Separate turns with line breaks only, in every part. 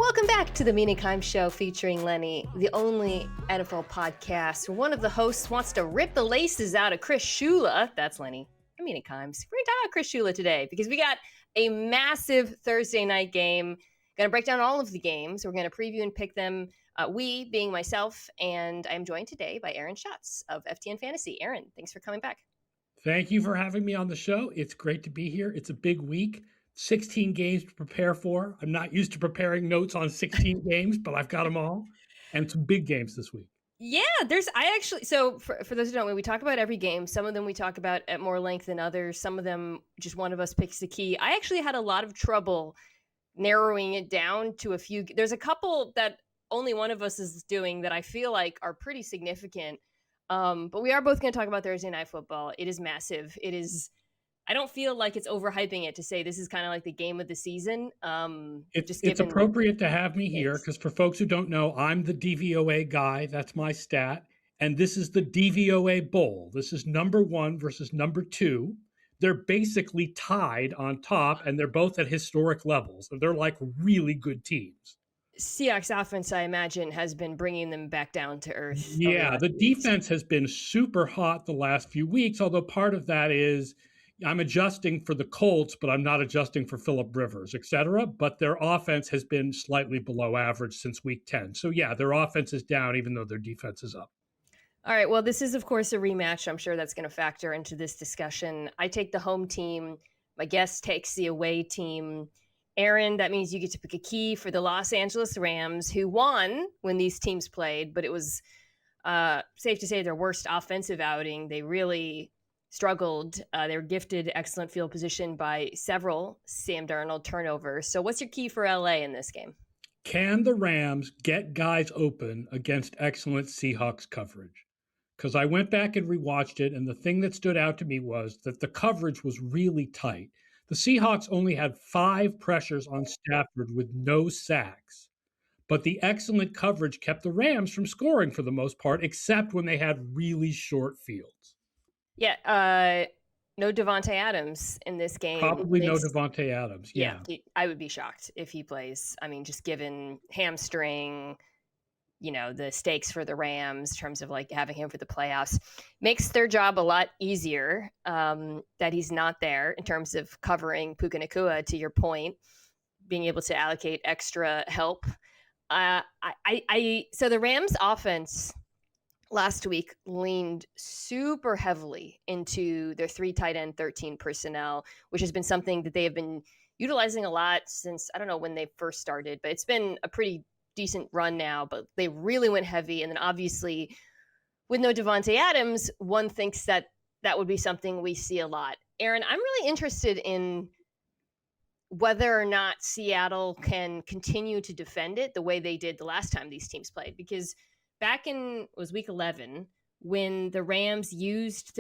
Welcome back to the Mina Show featuring Lenny, the only NFL podcast where one of the hosts wants to rip the laces out of Chris Shula. That's Lenny. I'm Mina Kimes. We're going to talk about Chris Shula today because we got a massive Thursday night game. Going to break down all of the games. We're going to preview and pick them. We being myself, and I'm joined today by Aaron Schatz of FTN Fantasy. Aaron, thanks for coming back.
Thank you for having me on the show. It's great to be here. It's a big week. 16 games to prepare for. I'm not used to preparing notes on 16 games, but I've got them all. And some big games this week.
Yeah, so for those who don't know, we talk about every game. Some of them we talk about at more length than others. Some of them, just one of us picks the key. I actually had a lot of trouble narrowing it down to a few. There's a couple that only one of us is doing that I feel like are pretty significant. But we are both going to talk about Thursday Night Football. It is massive. It is. I don't feel like it's overhyping it to say this is kind of like the game of the season.
It's appropriate to have me here because for folks who don't know, I'm the DVOA guy. That's my stat. And this is the DVOA Bowl. This is number 1 versus number 2. They're basically tied on top, and they're both at historic levels. They're like really good teams.
Seahawks offense, I imagine, has been bringing them back down to earth.
Yeah, the defense has been super hot the last few weeks, although part of that is I'm adjusting for the Colts, but I'm not adjusting for Phillip Rivers, et cetera. But their offense has been slightly below average since week 10. So, yeah, their offense is down, even though their defense is up.
All right. Well, this is, of course, a rematch. I'm sure that's going to factor into this discussion. I take the home team. My guest takes the away team. Aaron, that means you get to pick a key for the Los Angeles Rams, who won when these teams played, but it was safe to say their worst offensive outing. They really struggled. They were gifted excellent field position by several Sam Darnold turnovers. So what's your key for LA in this game?
Can the Rams get guys open against excellent Seahawks coverage? Because I went back and rewatched it, and the thing that stood out to me was that the coverage was really tight. The Seahawks only had 5 pressures on Stafford with no sacks. But the excellent coverage kept the Rams from scoring for the most part, except when they had really short fields.
Yeah, no Davante Adams in this game.
Probably no Davante Adams. Yeah,
I would be shocked if he plays. I mean, just given hamstring, the stakes for the Rams in terms of like having him for the playoffs makes their job a lot easier. That he's not there in terms of covering Puka Nacua. To your point, being able to allocate extra help. So the Rams offense last week leaned super heavily into their 3 tight end, 13 personnel, which has been something that they have been utilizing a lot since, I don't know when they first started, but it's been a pretty decent run now, but they really went heavy. And then obviously with no Davante Adams, one thinks that would be something we see a lot. Aaron, I'm really interested in whether or not Seattle can continue to defend it the way they did the last time these teams played, because back in week 11 when the Rams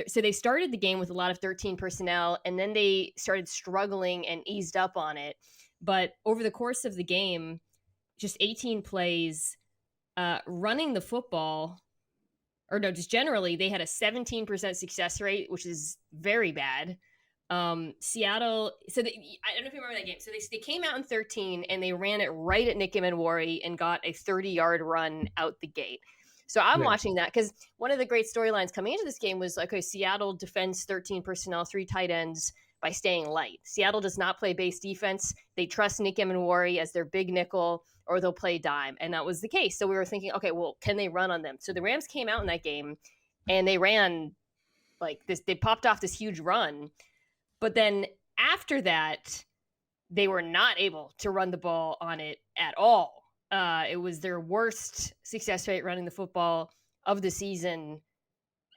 so they started the game with a lot of 13 personnel and then they started struggling and eased up on it. But over the course of the game, just 18 plays, running the football, just generally, they had a 17% success rate, which is very bad. Seattle, I don't know if you remember that game. So they came out in 13 and they ran it right at Nick Emmanwori and got a 30-yard run out the gate. So I'm watching that because one of the great storylines coming into this game was, okay, Seattle defends 13 personnel, 3 tight ends by staying light. Seattle does not play base defense. They trust Nick Emmanwori as their big nickel, or they'll play dime. And that was the case. So we were thinking, okay, well, can they run on them? So the Rams came out in that game and they ran like this. They popped off this huge run. But then after that, they were not able to run the ball on it at all. It was their worst success rate running the football of the season,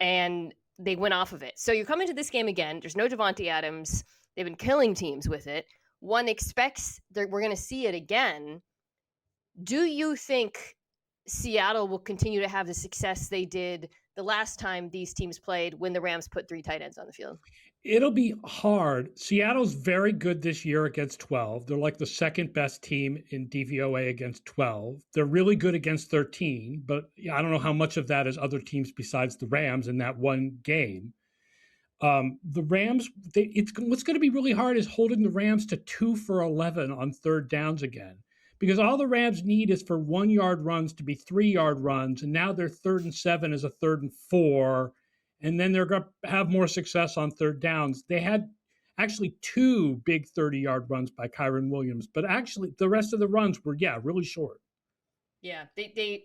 and they went off of it. So you come into this game again. There's no Davante Adams. They've been killing teams with it. One expects that we're going to see it again. Do you think Seattle will continue to have the success they did the last time these teams played when the Rams put 3 tight ends on the field?
It'll be hard. Seattle's very good this year against 12. They're like the second best team in DVOA against 12. They're really good against 13, but I don't know how much of that is other teams besides the Rams in that one game. The Rams, what's going to be really hard is holding the Rams to 2 for 11 on third downs again, because all the Rams need is for 1 yard runs to be 3 yard runs. And now they're 3rd and 7 as a 3rd and 4. And then they're going to have more success on third downs. They had actually 2 big 30-yard runs by Kyron Williams, but actually the rest of the runs were, really short.
Yeah,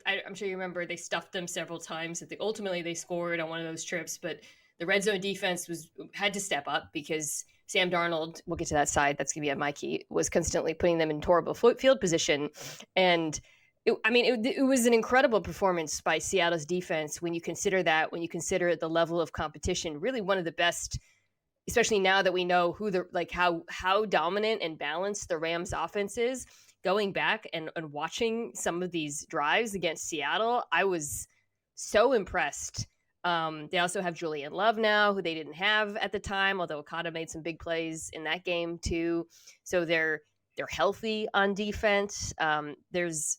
I'm sure you remember they stuffed them several times. Ultimately they scored on one of those trips, but the red zone defense had to step up because Sam Darnold, we'll get to that side, that's going to be at my key, was constantly putting them in horrible field position. And it was an incredible performance by Seattle's defense when you consider the level of competition, really one of the best, especially now that we know how dominant and balanced the Rams offense is. Going back and watching some of these drives against Seattle, I was so impressed. They also have Julian Love now, who they didn't have at the time, although Okada made some big plays in that game too. So they're healthy on defense. There's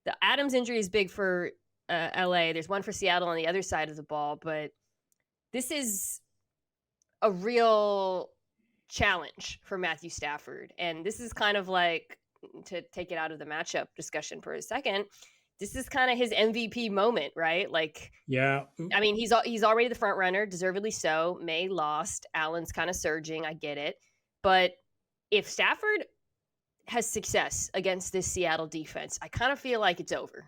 the Adams injury is big for LA. There's one for Seattle on the other side of the ball, but this is a real challenge for Matthew Stafford. And this is kind of like, to take it out of the matchup discussion for a second, this is kind of his MVP moment, right? Like,
yeah.
I mean, he's already the front runner, deservedly so. May lost. Allen's kind of surging. I get it. But if Stafford has success against this Seattle defense, I kind of feel like it's over.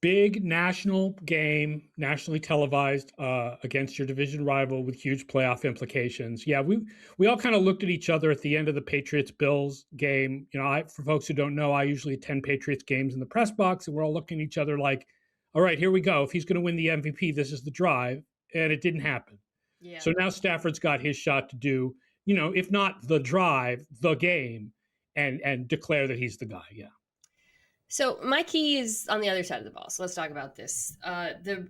Big national game, nationally televised against your division rival with huge playoff implications. Yeah, we all kind of looked at each other at the end of the Patriots-Bills game. For folks who don't know, I usually attend Patriots games in the press box, and we're all looking at each other like, all right, here we go. If he's going to win the MVP, this is the drive. And it didn't happen.
Yeah.
So now Stafford's got his shot to do, if not the drive, the game, and declare that he's the guy. Yeah.
So my key is on the other side of the ball. So let's talk about this. The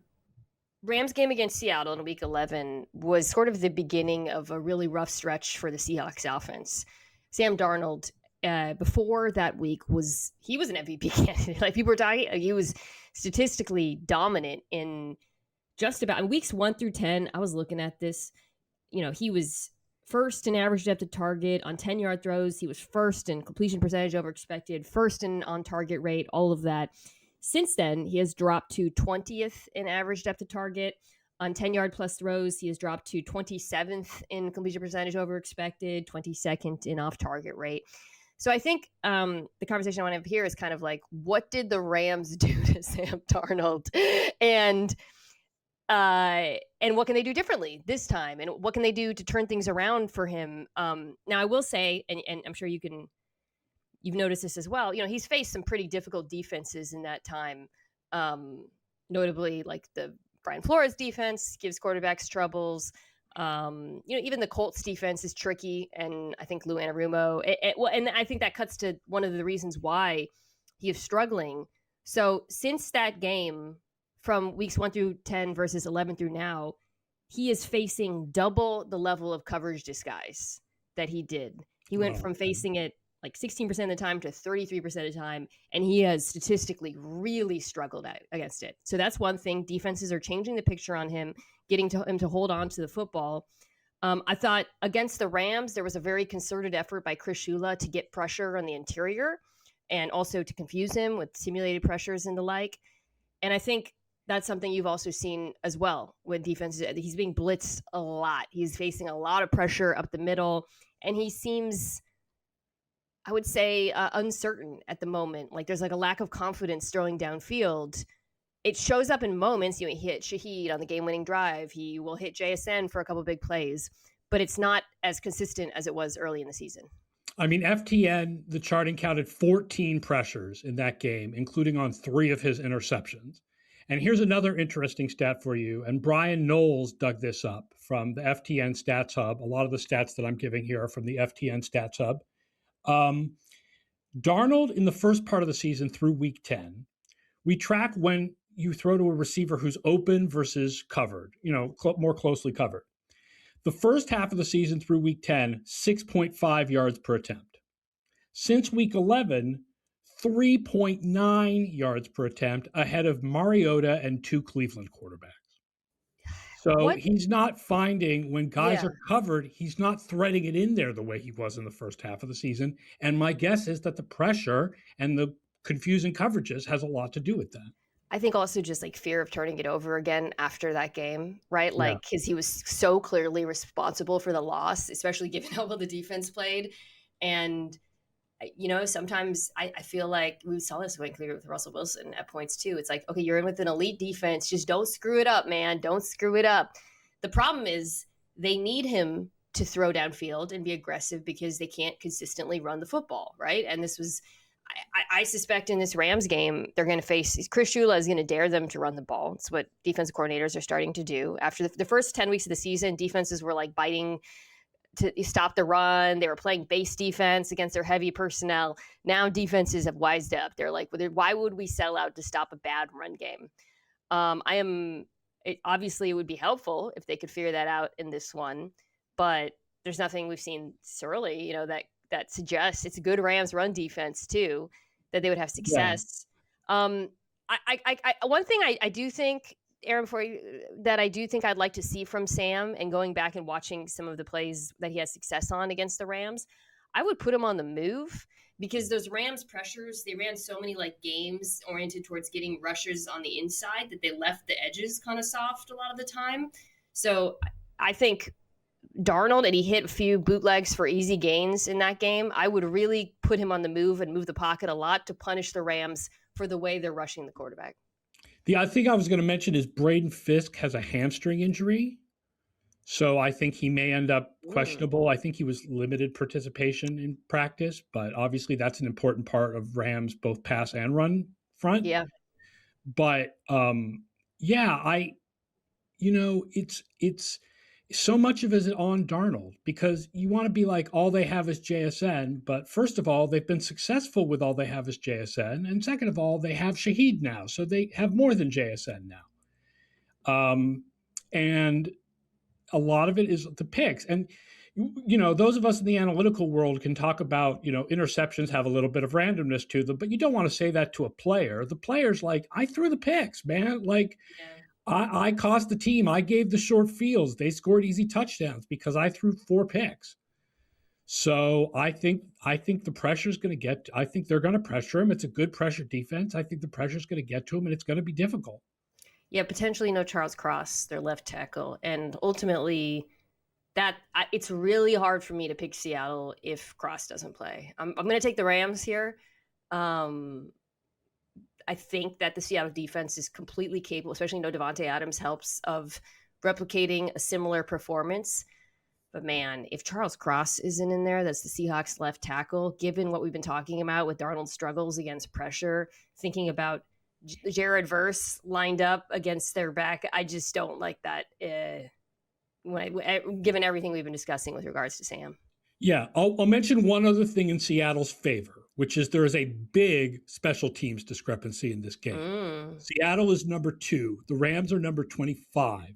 Rams game against Seattle in week 11 was sort of the beginning of a really rough stretch for the Seahawks offense. Sam Darnold, before that week, he was an MVP candidate. Like, people were talking, he was statistically dominant in just about in weeks 1 through 10. I was looking at this. He was first in average depth of target on 10-yard throws. He was first in completion percentage over expected, first in on-target rate, all of that. Since then, he has dropped to 20th in average depth of target. On 10-yard plus throws, he has dropped to 27th in completion percentage over expected, 22nd in off-target rate. So I think the conversation I want to have here is kind of like, what did the Rams do to Sam Darnold? And what can they do differently this time? And what can they do to turn things around for him? Now, I will say, and I'm sure you've noticed this as well, he's faced some pretty difficult defenses in that time. Notably, like the Brian Flores defense gives quarterbacks troubles. Even the Colts defense is tricky. And I think Lou Anarumo, and I think that cuts to one of the reasons why he is struggling. So since that game, from weeks 1 through 10 versus 11 through now, he is facing double the level of coverage disguise that he did. He went from facing it like 16% of the time to 33% of the time, and he has statistically really struggled against it. So that's one thing. Defenses are changing the picture on him, getting him to hold on to the football. I thought against the Rams, there was a very concerted effort by Chris Shula to get pressure on the interior and also to confuse him with simulated pressures and the like. And I think that's something you've also seen as well with defenses. He's being blitzed a lot. He's facing a lot of pressure up the middle, and he seems, I would say, uncertain at the moment. Like, there's like a lack of confidence throwing downfield. It shows up in moments. He hit Shaheed on the game-winning drive. He will hit JSN for a couple big plays, but it's not as consistent as it was early in the season.
I mean, FTN, the charting counted 14 pressures in that game, including on 3 of his interceptions. And here's another interesting stat for you. And Brian Knowles dug this up from the FTN Stats Hub. A lot of the stats that I'm giving here are from the FTN Stats Hub. Darnold, in the first part of the season through week 10, we track when you throw to a receiver who's open versus covered, more closely covered. The first half of the season through week 10, 6.5 yards per attempt. Since week 11, 3.9 yards per attempt, ahead of Mariota and 2 Cleveland quarterbacks. So he's not finding, when guys are covered, he's not threading it in there the way he was in the first half of the season. And my guess is that the pressure and the confusing coverages has a lot to do with that.
I think also just like fear of turning it over again after that game, right?
Yeah.
Like, because he was so clearly responsible for the loss, especially given how well the defense played. And, sometimes I feel like we saw this when clear with Russell Wilson at points too. It's like, okay, you're in with an elite defense. Just don't screw it up, man. Don't screw it up. The problem is they need him to throw downfield and be aggressive because they can't consistently run the football, right? And this was I suspect in this Rams game, they're going to face Chris Shula is going to dare them to run the ball. It's what defensive coordinators are starting to do. After the first 10 weeks of the season, defenses were like biting to stop the run. They were playing base defense against their heavy personnel. Now defenses have wised up. They're like, why would we sell out to stop a bad run game? Obviously, it would be helpful if they could figure that out in this one, but there's nothing we've seen thoroughly, that suggests it's a good Rams run defense too, that they would have success. Yeah. One thing I do think, Aaron, that I do think I'd like to see from Sam, and going back and watching some of the plays that he has success on against the Rams, I would put him on the move, because those Rams pressures, they ran so many like games oriented towards getting rushers on the inside that they left the edges kind of soft a lot of the time. So I think Darnold, and he hit a few bootlegs for easy gains in that game, I would really put him on the move and move the pocket a lot to punish the Rams for the way they're rushing the quarterback.
The other thing I was going to mention is Braden Fisk has a hamstring injury. So I think he may end up questionable. I think he was limited participation in practice, but obviously that's an important part of Rams, both pass and run front.
Yeah.
But it's so much of it is on Darnold, because you want to be like, all they have is JSN. But first of all, they've been successful with all they have is JSN. And second of all, they have Shaheed now. So they have more than JSN now. And a lot of it is the picks. And, those of us in the analytical world can talk about, interceptions have a little bit of randomness to them, but you don't want to say that to a player. The player's like, I threw the picks, man. Like, yeah. I cost the team. I gave the short fields. They scored easy touchdowns because I threw 4 picks. So I think the pressure's going to get. I think they're going to pressure him. It's a good pressure defense. I think the pressure's going to get to him, and it's going to be difficult.
Yeah, potentially no Charles Cross, their left tackle, and ultimately, it's really hard for me to pick Seattle if Cross doesn't play. I'm going to take the Rams here. I think that the Seattle defense is completely capable, especially Devontae Adams helps, of replicating a similar performance. But man, if Charles Cross isn't in there, that's the Seahawks left tackle, given what we've been talking about with Darnold's struggles against pressure, thinking about Jared Verse lined up against their back, I just don't like that, given everything we've been discussing with regards to Sam.
Yeah, I'll mention one other thing in Seattle's favor, which is there is a big special teams discrepancy in this game. Seattle is number 2. The Rams are number 25.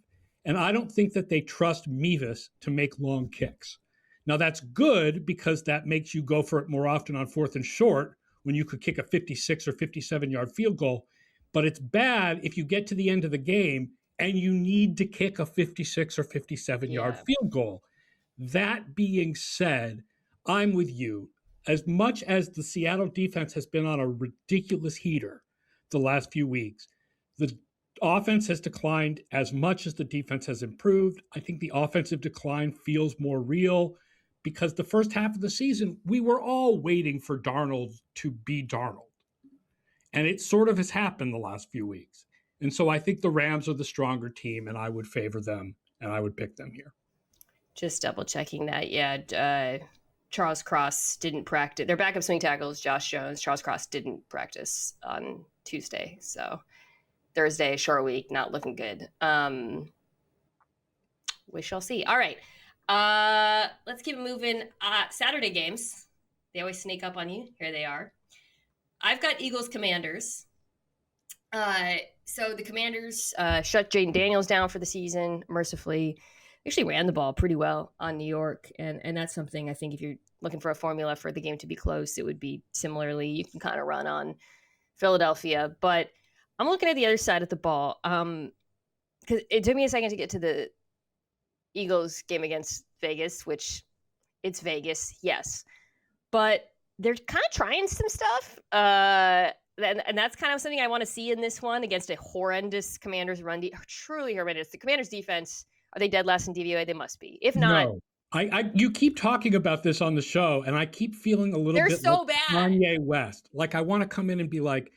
And I don't think that they trust Mevis to make long kicks. Now, that's good because that makes you go for it more often on 4th and short when you could kick a 56 or 57-yard field goal. But it's bad if you get to the end of the game and you need to kick a 56 or 57-yard field goal. That being said, I'm with you. As much as the Seattle defense has been on a ridiculous heater the last few weeks, the offense has declined as much as the defense has improved. I think the offensive decline feels more real because the first half of the season, we were all waiting for Darnold to be Darnold. And it sort of has happened the last few weeks. And so I think the Rams are the stronger team, and I would favor them, and I would pick them here.
Just double checking that. Yeah. Charles Cross didn't practice. Their backup swing tackle is Josh Jones. Charles Cross didn't practice on Tuesday. So Thursday, short week, not looking good. We shall see. All right. Let's keep moving. Saturday games. They always sneak up on you. Here they are. I've got Eagles Commanders. So the Commanders shut Jaden Daniels down for the season, mercifully. Actually ran the ball pretty well on New York. And that's something I think if you're looking for a formula for the game to be close, it would be similarly. You can kind of run on Philadelphia. But I'm looking at the other side of the ball. Because it took me a second to get to the Eagles game against Vegas, which it's Vegas, yes. But they're kind of trying some stuff. And that's kind of something I want to see in this one against a horrendous Commanders run. Truly horrendous. The Commanders defense, are they dead last in DVOA? They must be. If not,
No. You keep talking about this on the show, and I keep feeling a little
they're
bit
so
like
bad.
Kanye West. Like I want to come in and be like,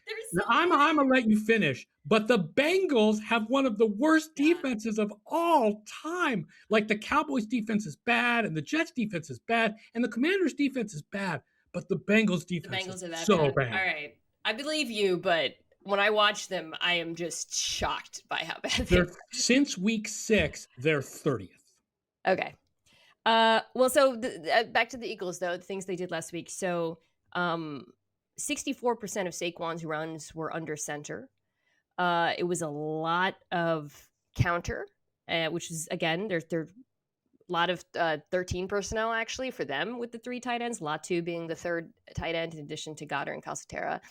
I'm gonna let you finish. But the Bengals have one of the worst defenses of all time. Like the Cowboys defense is bad, and the Jets defense is bad, and the Commanders defense is bad. But the Bengals defense is so bad.
All right. I believe you, but when I watch them, I am just shocked by how bad
they're. Since week 6, they're 30th.
Okay. Well, so back to the Eagles, though, the things they did last week. So 64% of Saquon's runs were under center. It was a lot of counter, which is, again, there's a lot of 13 personnel, actually, for them with the 3 tight ends, Latu being the 3rd tight end in addition to Goddard and Calcaterra.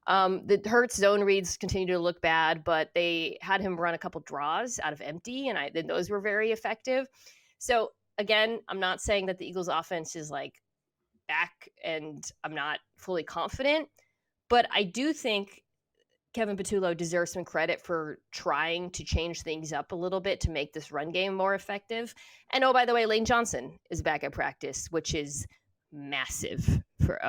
The Hurts zone reads continue to look bad, but they had him run a couple draws out of empty, and then those were very effective. So, again, I'm not saying that the Eagles offense is like back and I'm not fully confident, but I do think Kevin Patullo deserves some credit for trying to change things up a little bit to make this run game more effective. And oh, by the way, Lane Johnson is back at practice, which is massive for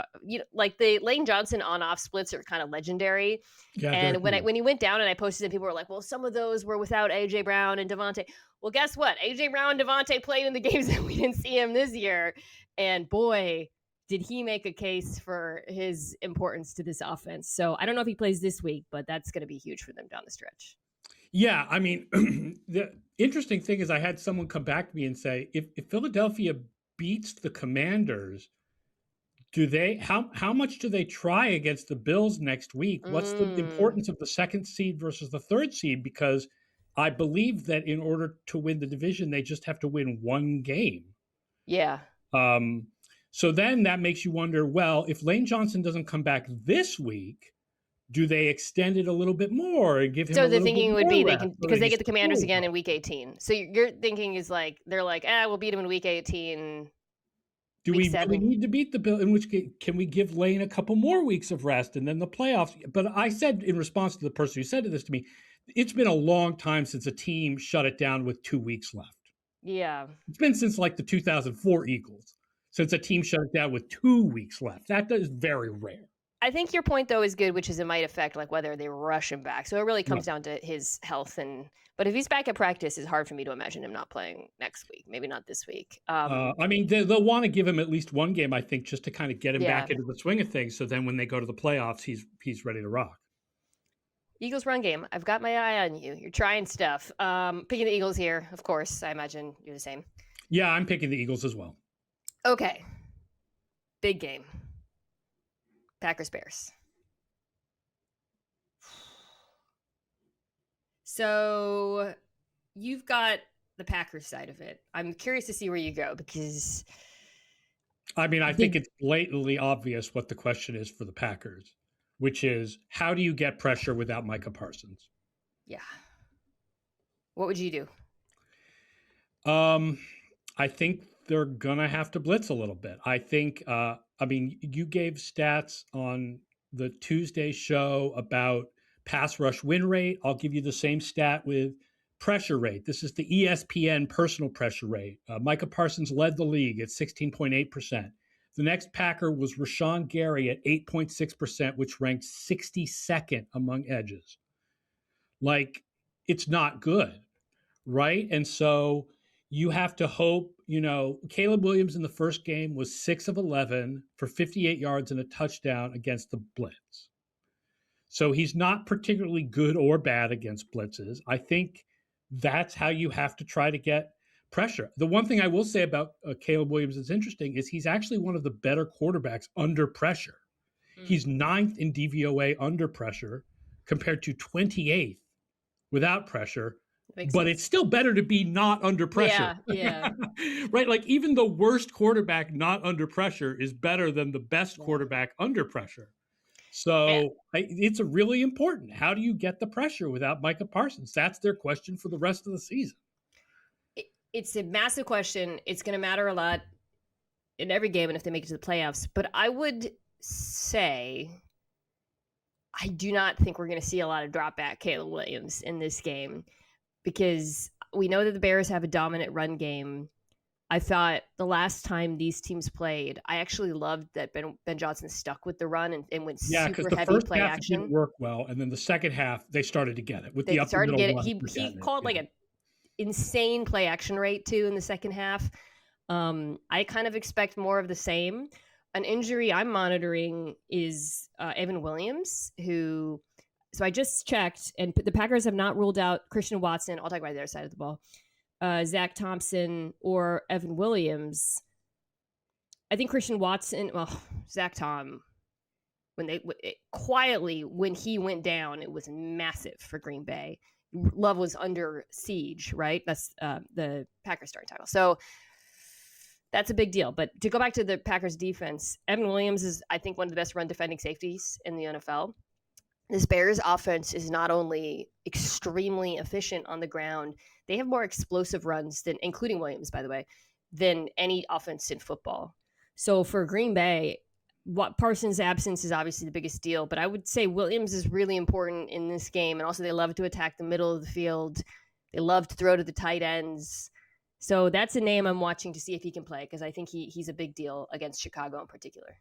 like the Lane Johnson on-off splits are kind of legendary. Yeah, and when he went down and I posted it, people were like, well, some of those were without AJ Brown and Devontae. Well, guess what? AJ Brown and Devontae played in the games that we didn't see him this year. And boy, did he make a case for his importance to this offense. So I don't know if he plays this week, but that's going to be huge for them down the stretch.
Yeah, I mean, the interesting thing is I had someone come back to me and say, if Philadelphia beats the Commanders, how much do they try against the Bills next week? What's the importance of the 2nd seed versus the 3rd seed? Because I believe that in order to win the division, they just have to win 1 game.
Yeah.
So then that makes you wonder, well, if Lane Johnson doesn't come back this week, do they extend it a little bit more and give him
so
a
the thinking would be they can, because they get the Commanders
fully
again in week 18. So your thinking is like, they're like, we'll beat them in week 18.
Do we really need to beat the Bills? In which case, can we give Lane a couple more weeks of rest and then the playoffs? But I said in response to the person who said this to me, it's been a long time since a team shut it down with 2 weeks left.
Yeah.
It's been since like the 2004 Eagles, since a team shut it down with 2 weeks left. That is very rare.
I think your point, though, is good, which is it might affect like whether they rush him back. So it really comes down to his health. But if he's back at practice, it's hard for me to imagine him not playing next week. Maybe not this week.
I mean, they'll want to give him at least 1 game, I think, just to kind of get him back into the swing of things. So then when they go to the playoffs, he's ready to rock.
Eagles run game. I've got my eye on you. You're trying stuff. Picking the Eagles here, of course. I imagine you're the same.
Yeah, I'm picking the Eagles as well.
Okay. Big game. Packers-Bears. So you've got the Packers side of it. I'm curious to see where you go because...
I mean, I think it's blatantly obvious what the question is for the Packers, which is how do you get pressure without Micah Parsons?
Yeah. What would you do?
I think they're going to have to blitz a little bit. I think, you gave stats on the Tuesday show about pass rush win rate. I'll give you the same stat with pressure rate. This is the ESPN personal pressure rate. Micah Parsons led the league at 16.8%. The next Packer was Rashawn Gary at 8.6%, which ranked 62nd among edges. Like, it's not good, right? And so you have to hope, Caleb Williams in the first game was 6 of 11 for 58 yards and a touchdown against the blitz. So he's not particularly good or bad against blitzes. I think that's how you have to try to get pressure. The one thing I will say about Caleb Williams that's interesting is he's actually one of the better quarterbacks under pressure. He's 9th in DVOA under pressure compared to 28th without pressure. But it's still better to be not under pressure.
Yeah.
Right? Like even the worst quarterback not under pressure is better than the best quarterback under pressure. So it's a really important. How do you get the pressure without Micah Parsons? That's their question for the rest of the season.
It's a massive question. It's going to matter a lot in every game and if they make it to the playoffs. But I would say I do not think we're going to see a lot of drop back Caleb Williams in this game because we know that the Bears have a dominant run game. I thought the last time these teams played, I actually loved that Ben Johnson stuck with the run and went super
the
heavy
first
play
half
action.
It didn't work well, and then the second half they started to get it with the upper middle run.
He called like an insane play action rate too in the second half. I kind of expect more of the same. An injury I'm monitoring is Evan Williams, who. So I just checked, and the Packers have not ruled out Christian Watson. I'll talk about their side of the ball. Zach Thompson or Evan Williams. I think Christian Watson. Well, Zach Tom. When he went down, it was massive for Green Bay. Love was under siege, right? That's the Packers starting tackle. So that's a big deal. But to go back to the Packers defense, Evan Williams is, I think, one of the best run defending safeties in the NFL. This Bears offense is not only extremely efficient on the ground, they have more explosive runs than, including Williams, by the way, than any offense in football. So for Green Bay, Parsons' absence is obviously the biggest deal, but I would say Williams is really important in this game. And also they love to attack the middle of the field. They love to throw to the tight ends. So that's a name I'm watching to see if he can play because I think he's a big deal against Chicago in particular.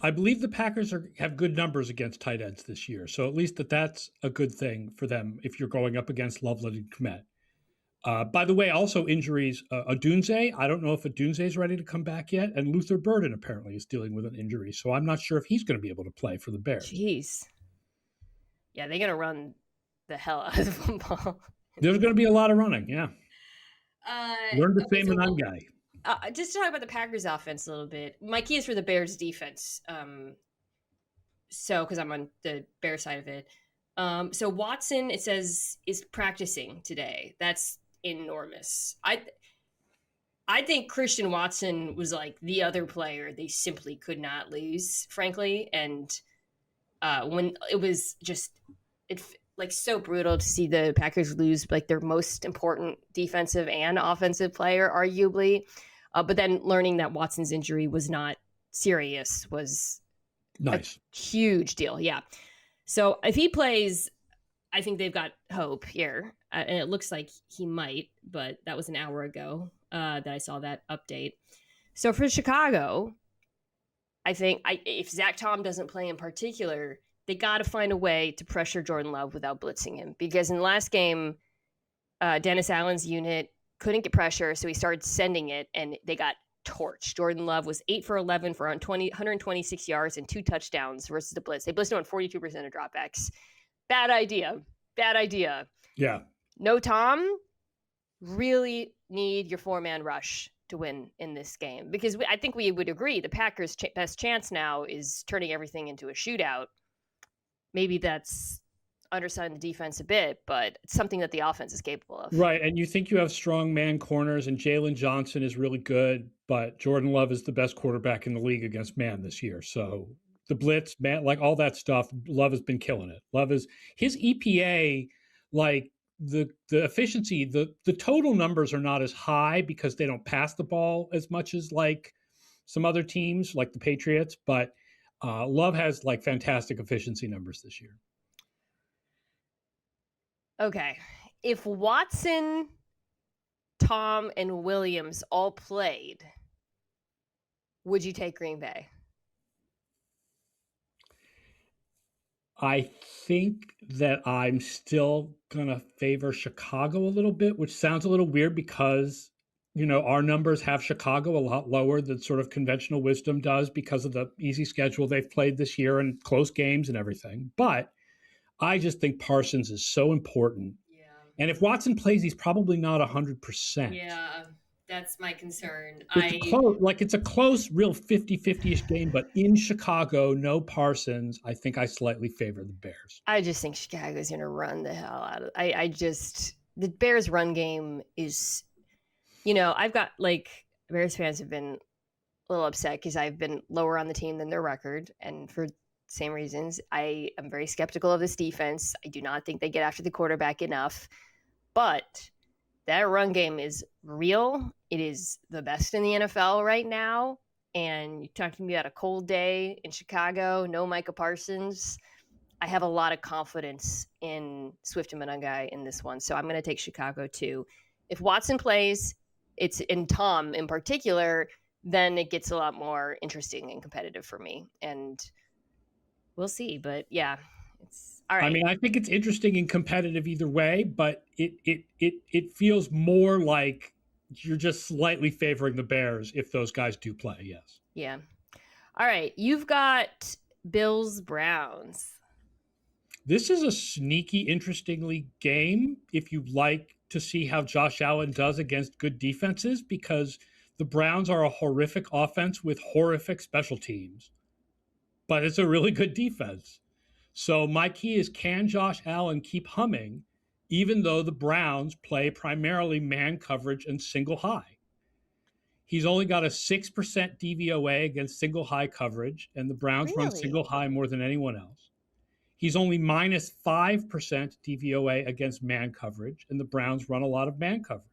I believe the Packers have good numbers against tight ends this year. So at least that's a good thing for them if you're going up against Loveland and Kmet. By the way, also injuries. Odunze, I don't know if Odunze is ready to come back yet. And Luther Burden apparently is dealing with an injury. So I'm not sure if he's going to be able to play for the Bears.
Jeez. Yeah, they're going to run the hell out of football.
There's going to be a lot of running, yeah. Learn to say Manan guy.
Just to talk about the Packers offense a little bit. My key is for the Bears defense. Because I'm on the Bears side of it. So Watson, it says, is practicing today. That's enormous. I think Christian Watson was like the other player they simply could not lose, frankly. And when it was just like so brutal to see the Packers lose like their most important defensive and offensive player, arguably. But then learning that Watson's injury was not serious was
nice.
A huge deal. Yeah. So if he plays, I think they've got hope here. And it looks like he might, but that was an hour ago that I saw that update. So for Chicago, I think if Zach Tom doesn't play in particular, they got to find a way to pressure Jordan Love without blitzing him. Because in the last game, Dennis Allen's unit couldn't get pressure, so he started sending it, and they got torched. Jordan Love was 8 for 11 for 126 yards and 2 touchdowns versus the blitz. They blitzed him on 42% of dropbacks. Bad idea.
Yeah.
No Tom, really need your 4-man rush to win in this game. Because I think we would agree the Packers' best chance now is turning everything into a shootout. Maybe that's underselling the defense a bit, but it's something that the offense is capable of.
Right, and you think you have strong man corners, and Jalen Johnson is really good, but Jordan Love is the best quarterback in the league against man this year. So the blitz, man, like all that stuff, Love has been killing it. Love is his EPA, like the efficiency, the total numbers are not as high because they don't pass the ball as much as like some other teams, like the Patriots, but Love has like fantastic efficiency numbers this year.
Okay. If Watson, Tom, and Williams all played, would you take Green Bay?
I think that I'm still going to favor Chicago a little bit, which sounds a little weird because, you know, our numbers have Chicago a lot lower than sort of conventional wisdom does because of the easy schedule they've played this year and close games and everything. But I just think Parsons is so important.
Yeah.
And if Watson plays, he's probably not 100%.
Yeah, that's my concern.
It's a close, real 50-50-ish game, but in Chicago, no Parsons, I think I slightly favor the Bears.
I just think Chicago's going to run the hell out of it. The Bears run game is, you know, I've got like Bears fans have been a little upset because I've been lower on the team than their record. And for same reasons, I am very skeptical of this defense. I do not think they get after the quarterback enough, but that run game is real. It is the best in the NFL right now. and you talked to me about a cold day in Chicago, no Micah Parsons. I have a lot of confidence in Swift and Monangai in this one, so I'm going to take Chicago too. If Watson plays, it's in Tom in particular, then it gets a lot more interesting and competitive for me, and we'll see. But yeah, it's all right.
I mean, I think it's interesting and competitive either way, but it feels more like you're just slightly favoring the Bears if those guys do play. Yes.
Yeah. All right. You've got Bills Browns.
This is a sneaky, interestingly game if you like to see how Josh Allen does against good defenses, because the Browns are a horrific offense with horrific special teams, but it's a really good defense. So my key is, can Josh Allen keep humming, even though the Browns play primarily man coverage and single high? He's only got a 6% DVOA against single high coverage, and the Browns run single high more than anyone else. He's only minus 5% DVOA against man coverage, and the Browns run a lot of man coverage.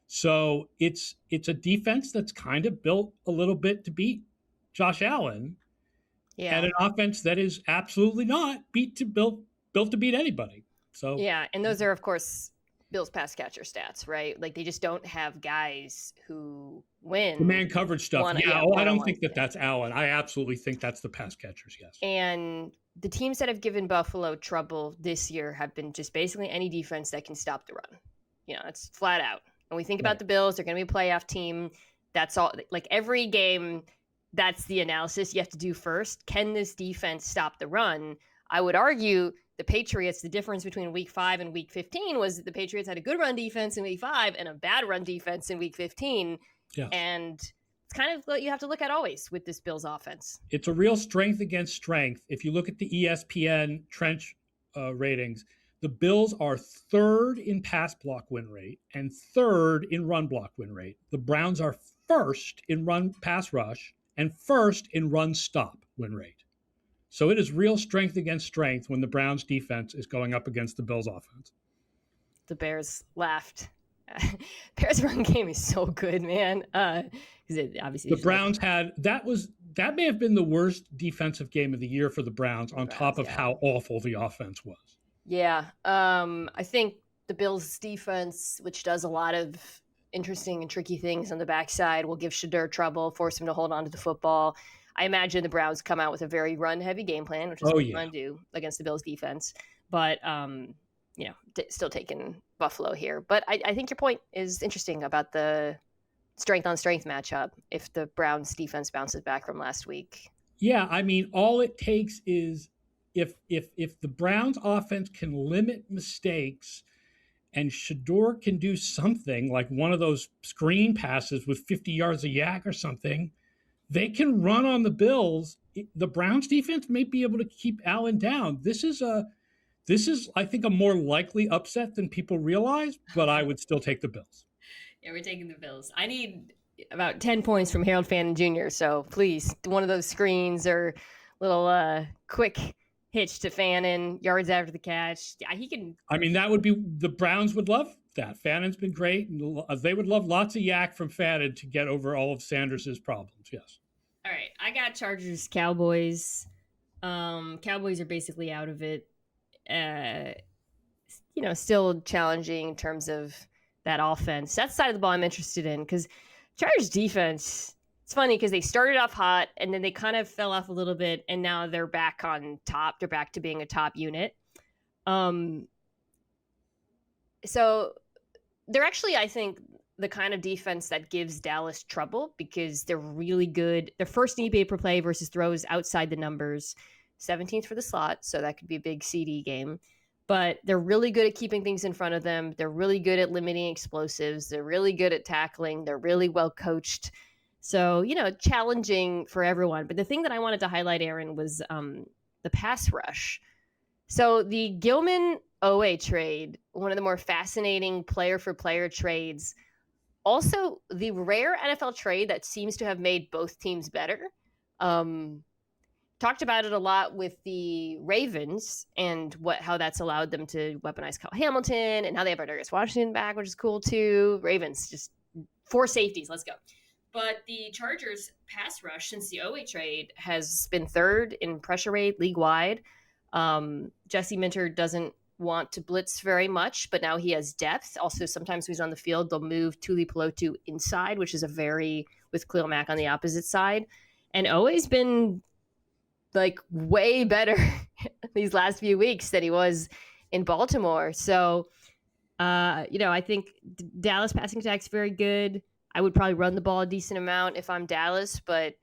So it's a defense that's kind of built a little bit to beat Josh Allen. Yeah. And an offense that is absolutely not built to beat anybody. So
yeah, and those are, of course, Bills pass catcher stats, right? Like, they just don't have guys who win.
The man coverage stuff. I don't think that's Allen. I absolutely think that's the pass catchers, yes.
And the teams that have given Buffalo trouble this year have been just basically any defense that can stop the run. You know, it's flat out. And we think about the Bills, they're going to be a playoff team. That's all. Like, every game, that's the analysis you have to do first. Can this defense stop the run? I would argue the Patriots, the difference between week 5 and week 15 was that the Patriots had a good run defense in week 5 and a bad run defense in week 15. Yes. And it's kind of what you have to look at always with this Bills offense.
It's a real strength against strength. If you look at the ESPN trench ratings, the Bills are 3rd in pass block win rate and 3rd in run block win rate. The Browns are 1st in run pass rush and 1st in run stop win rate. So it is real strength against strength when the Browns defense is going up against the Bills offense.
The Bears laughed. Bears run game is so good, man. Obviously
the Browns had that may have been the worst defensive game of the year for the Browns, on top of how awful the offense was.
Yeah. I think the Bills defense, which does a lot of interesting and tricky things on the backside, will give Shedeur trouble, force him to hold on to the football. I imagine the Browns come out with a very run-heavy game plan, which is what they want to do against the Bills defense. But, still taking Buffalo here. But I think your point is interesting about the strength-on-strength matchup if the Browns defense bounces back from last week.
Yeah, I mean, all it takes is if the Browns offense can limit mistakes and Shedeur can do something like one of those screen passes with 50 yards of yak or something, they can run on the Bills. The Browns defense may be able to keep Allen down. This is, I think, a more likely upset than people realize, but I would still take the Bills.
Yeah, we're taking the Bills. I need about 10 points from Harold Fannin Jr., so please, one of those screens or little quick hitch to Fannin, yards after the catch. Yeah, he can.
I mean, that would be, the Browns would love that. Fannin's been great. And they would love lots of yak from Fannin to get over all of Sanders's problems. Yes.
All right. I got Chargers, Cowboys. Cowboys are basically out of it. Still challenging in terms of that offense. That's the side of the ball I'm interested in, because Chargers defense, it's funny because they started off hot and then they kind of fell off a little bit, and now they're back on top. They're back to being a top unit. So they're actually, I think, the kind of defense that gives Dallas trouble because they're really good. Their first EPA per play versus throws outside the numbers, 17th for the slot, so that could be a big CD game. But they're really good at keeping things in front of them. They're really good at limiting explosives. They're really good at tackling. They're really well coached. So, challenging for everyone. But the thing that I wanted to highlight, Aaron, was the pass rush. So the Gilman Owe trade, one of the more fascinating player-for-player trades. Also, the rare NFL trade that seems to have made both teams better. Talked about it a lot with the Ravens and how that's allowed them to weaponize Kyle Hamilton, and how they have Darius Washington back, which is cool too. Ravens, just 4 safeties. Let's go. But the Chargers pass rush since the Owe trade has been third in pressure rate league wide. Jesse Minter doesn't want to blitz very much, but now he has depth. Also, sometimes when he's on the field, they'll move Tuli Pelotu inside, which is with Khalil Mack on the opposite side. And Owe's been like way better these last few weeks than he was in Baltimore. So, I think Dallas passing attack's very good. I would probably run the ball a decent amount if I'm Dallas, but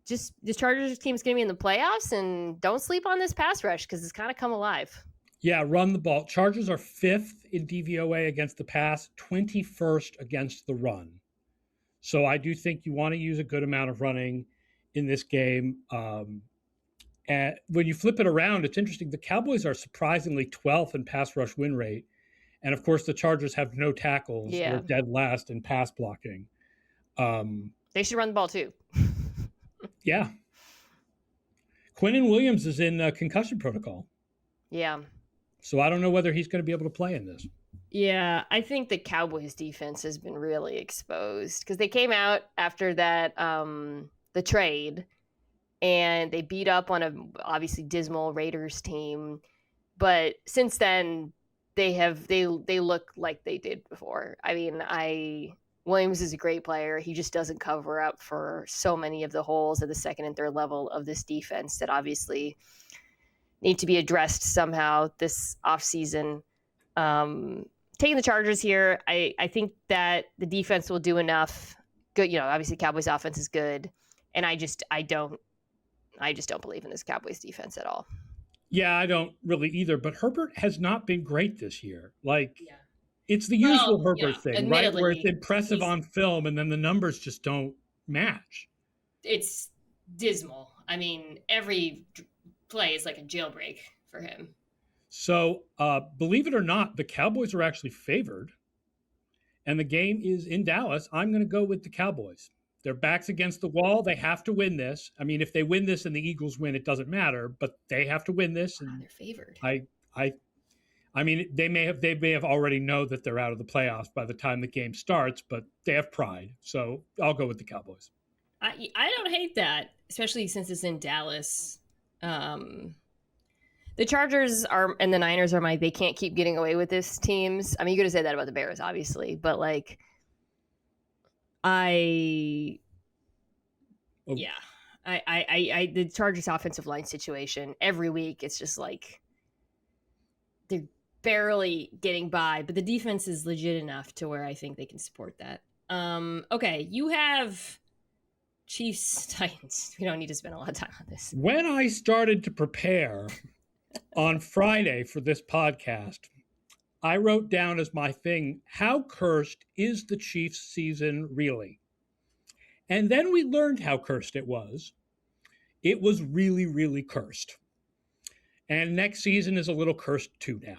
just the Chargers team's going to be in the playoffs, and don't sleep on this pass rush because it's kind of come alive.
Yeah, run the ball. Chargers are 5th in DVOA against the pass, 21st against the run. So I do think you want to use a good amount of running in this game. And when you flip it around, it's interesting. The Cowboys are surprisingly 12th in pass rush win rate. And of course, the Chargers have no tackles.
Yeah.
They're dead last in pass blocking.
They should run the ball too.
Yeah. Quinnen Williams is in concussion protocol.
Yeah.
So I don't know whether he's going to be able to play in this.
Yeah, I think the Cowboys defense has been really exposed because they came out after that the trade and they beat up on a obviously dismal Raiders team, but since then they look like they did before. I mean, Williams is a great player. He just doesn't cover up for so many of the holes at the second and third level of this defense that obviously need to be addressed somehow this offseason. Taking the Chargers here, I think that the defense will do enough. Good, obviously Cowboys offense is good, and I just don't believe in this Cowboys defense at all.
Yeah, I don't really either. But Herbert has not been great this year. It's the usual Herbert thing, right? Where it's impressive on film, and then the numbers just don't match.
It's dismal. I mean, every play is like a jailbreak for him.
So, believe it or not, the Cowboys are actually favored, and the game is in Dallas. I'm going to go with the Cowboys. Their back's against the wall. They have to win this. I mean, if they win this and the Eagles win, it doesn't matter, but they have to win this. And
they're favored.
I mean, they may have already know that they're out of the playoffs by the time the game starts, but they have pride. So I'll go with the Cowboys.
I don't hate that, especially since it's in Dallas. The Chargers and the Niners are they can't keep getting away with this teams. I mean, you could have said that about the Bears, obviously, but the Chargers offensive line situation every week, it's just like they're barely getting by, but the defense is legit enough to where I think they can support that. Okay, you have Chiefs Titans. We don't need to spend a lot of time on this.
When I started to prepare on Friday for this podcast, I wrote down as my thing, how cursed is the Chiefs season really? And then we learned how cursed it was. It was really, really cursed. And next season is a little cursed too now.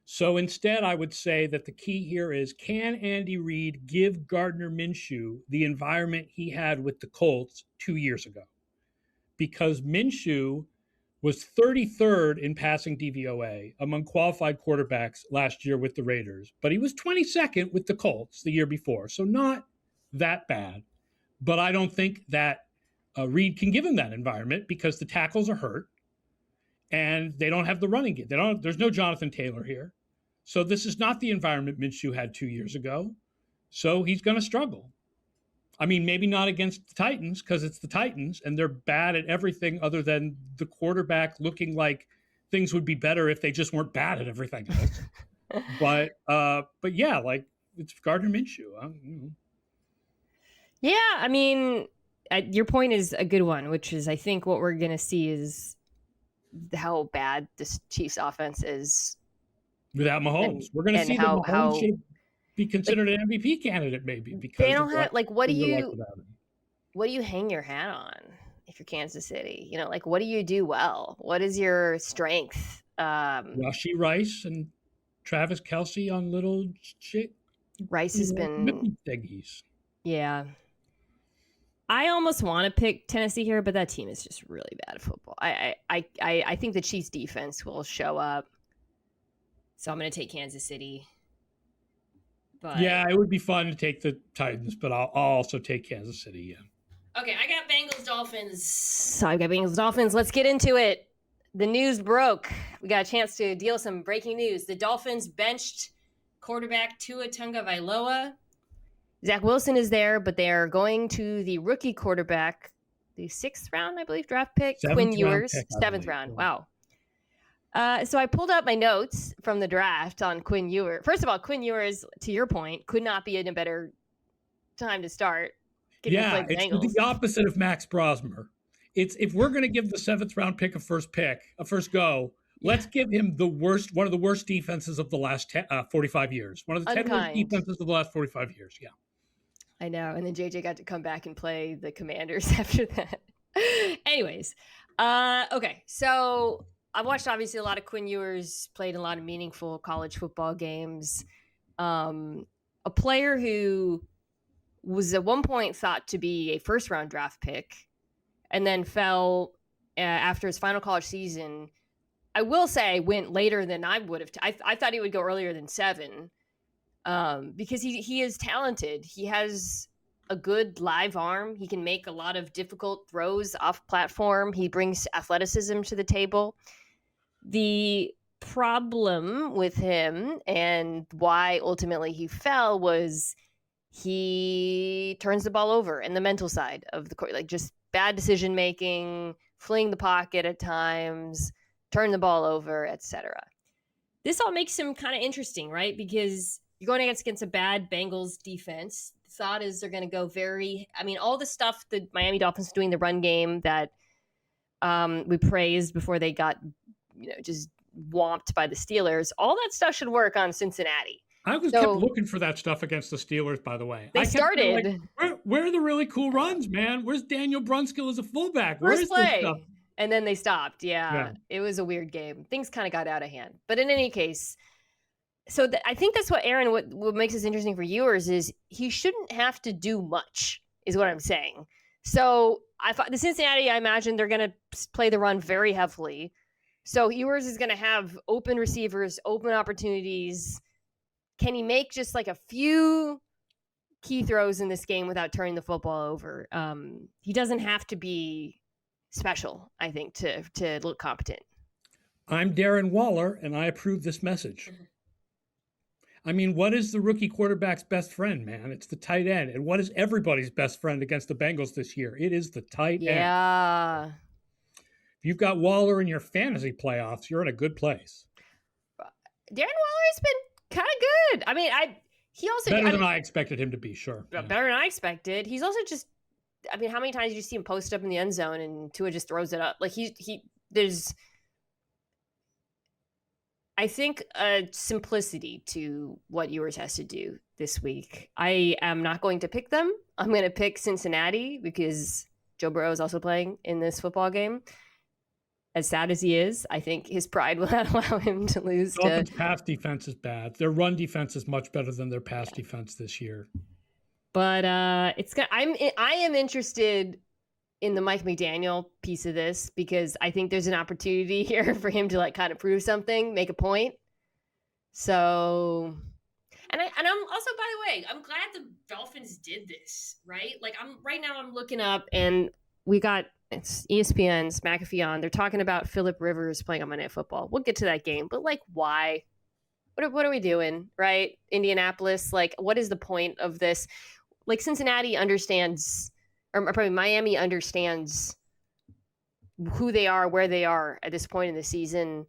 So instead, I would say that the key here is, can Andy Reid give Gardner Minshew the environment he had with the Colts 2 years ago? Because Minshew was 33rd in passing DVOA among qualified quarterbacks last year with the Raiders, but he was 22nd with the Colts the year before. So not that bad. But I don't think that Reid can give him that environment because the tackles are hurt and they don't have the running game. There's no Jonathan Taylor here. So this is not the environment Minshew had 2 years ago. So he's going to struggle. I mean, maybe not against the Titans because it's the Titans and they're bad at everything other than the quarterback looking like things would be better if they just weren't bad at everything else. but yeah, it's Gardner Minshew.
Yeah, I mean, your point is a good one, which is I think what we're going to see is how bad this Chiefs offense is
without Mahomes. We're going to see that Mahomes should be considered an MVP candidate, maybe, because
they don't have what do you hang your hat on if you're Kansas City? What do you do well? What is your strength?
Rashee Rice and Travis Kelce on little shit.
Rice has been
thingies.
Yeah. I almost want to pick Tennessee here, but that team is just really bad at football. I think the Chiefs defense will show up. So I'm going to take Kansas City. But
yeah, it would be fun to take the Titans, but I'll also take Kansas City. Yeah.
okay, I got Bengals Dolphins. So I got Bengals Dolphins. Let's get into it. The news broke. We got a chance to deal with some breaking news. The Dolphins benched quarterback Tua Tagovailoa. Zach Wilson is there, but they are going to the rookie quarterback, the 6th round, I believe, draft pick, Quinn Ewers. 7th round. Wow. So I pulled up my notes from the draft on Quinn Ewers. First of all, Quinn Ewers, to your point, could not be in a better time to start.
Yeah, it's the opposite of Max Brosmer. It's if we're going to give the 7th round pick a first go, let's give him one of the worst defenses of the last 45 years. One of the 10 worst defenses of the last 45 years. Yeah.
I know. And then JJ got to come back and play the Commanders after that. Anyways. Okay. So I've watched obviously a lot of Quinn Ewers, played in a lot of meaningful college football games. A player who was at one point thought to be a 1st round draft pick and then fell after his final college season. I will say went later than I would have. I thought he would go earlier than 7 because he is talented. He has a good live arm. He can make a lot of difficult throws off platform. He brings athleticism to the table. The problem with him and why ultimately he fell was he turns the ball over in the mental side of the court, like just bad decision making, fleeing the pocket at times, turn the ball over, etc. This all makes him kind of interesting, right? Because you're going against a bad Bengals defense. The thought is they're going to go all the stuff that Miami Dolphins doing the run game that we praised before they got, just whomped by the Steelers. All that stuff should work on Cincinnati.
I kept looking for that stuff against the Steelers, by the way.
They started.
Like, where are the really cool runs, man? Where's Daniel Brunskill as a fullback?
Where's play? This stuff? And then they stopped. Yeah. It was a weird game. Things kind of got out of hand. But in any case, so I think that's what Aaron, what makes this interesting for viewers is he shouldn't have to do much, is what I'm saying. So the Cincinnati, I imagine they're going to play the run very heavily. So Ewers is going to have open receivers, open opportunities. Can he make just like a few key throws in this game without turning the football over? He doesn't have to be special, I think, to look competent.
I'm Darren Waller, and I approve this message. I mean, what is the rookie quarterback's best friend, man? It's the tight end. And what is everybody's best friend against the Bengals this year? It is the tight end.
Yeah.
If you've got Waller in your fantasy playoffs, you're in a good place.
Darren Waller's been kind of good. I mean, he also
better than I expected him to be. Sure,
better than I expected. He's also just. I mean, how many times did you see him post up in the end zone and Tua just throws it up? Like there's. I think a simplicity to what Ewers has to do this week. I am not going to pick them. I'm going to pick Cincinnati because Joe Burrow is also playing in this football game. As sad as he is, I think his pride will not allow him to lose.
Dolphins' pass defense is bad. Their run defense is much better than their pass defense this year.
But I am interested in the Mike McDaniel piece of this because I think there's an opportunity here for him to like kind of prove something, make a point. So, and I'm also, by the way, I'm glad the Dolphins did this, right? Like I'm looking up and we got. It's ESPN's McAfee on. They're talking about Phillip Rivers playing on Monday Night Football. We'll get to that game, but like, why? What are we doing, right? Indianapolis, like, what is the point of this? Like, Cincinnati understands, or probably Miami understands who they are, where they are at this point in the season.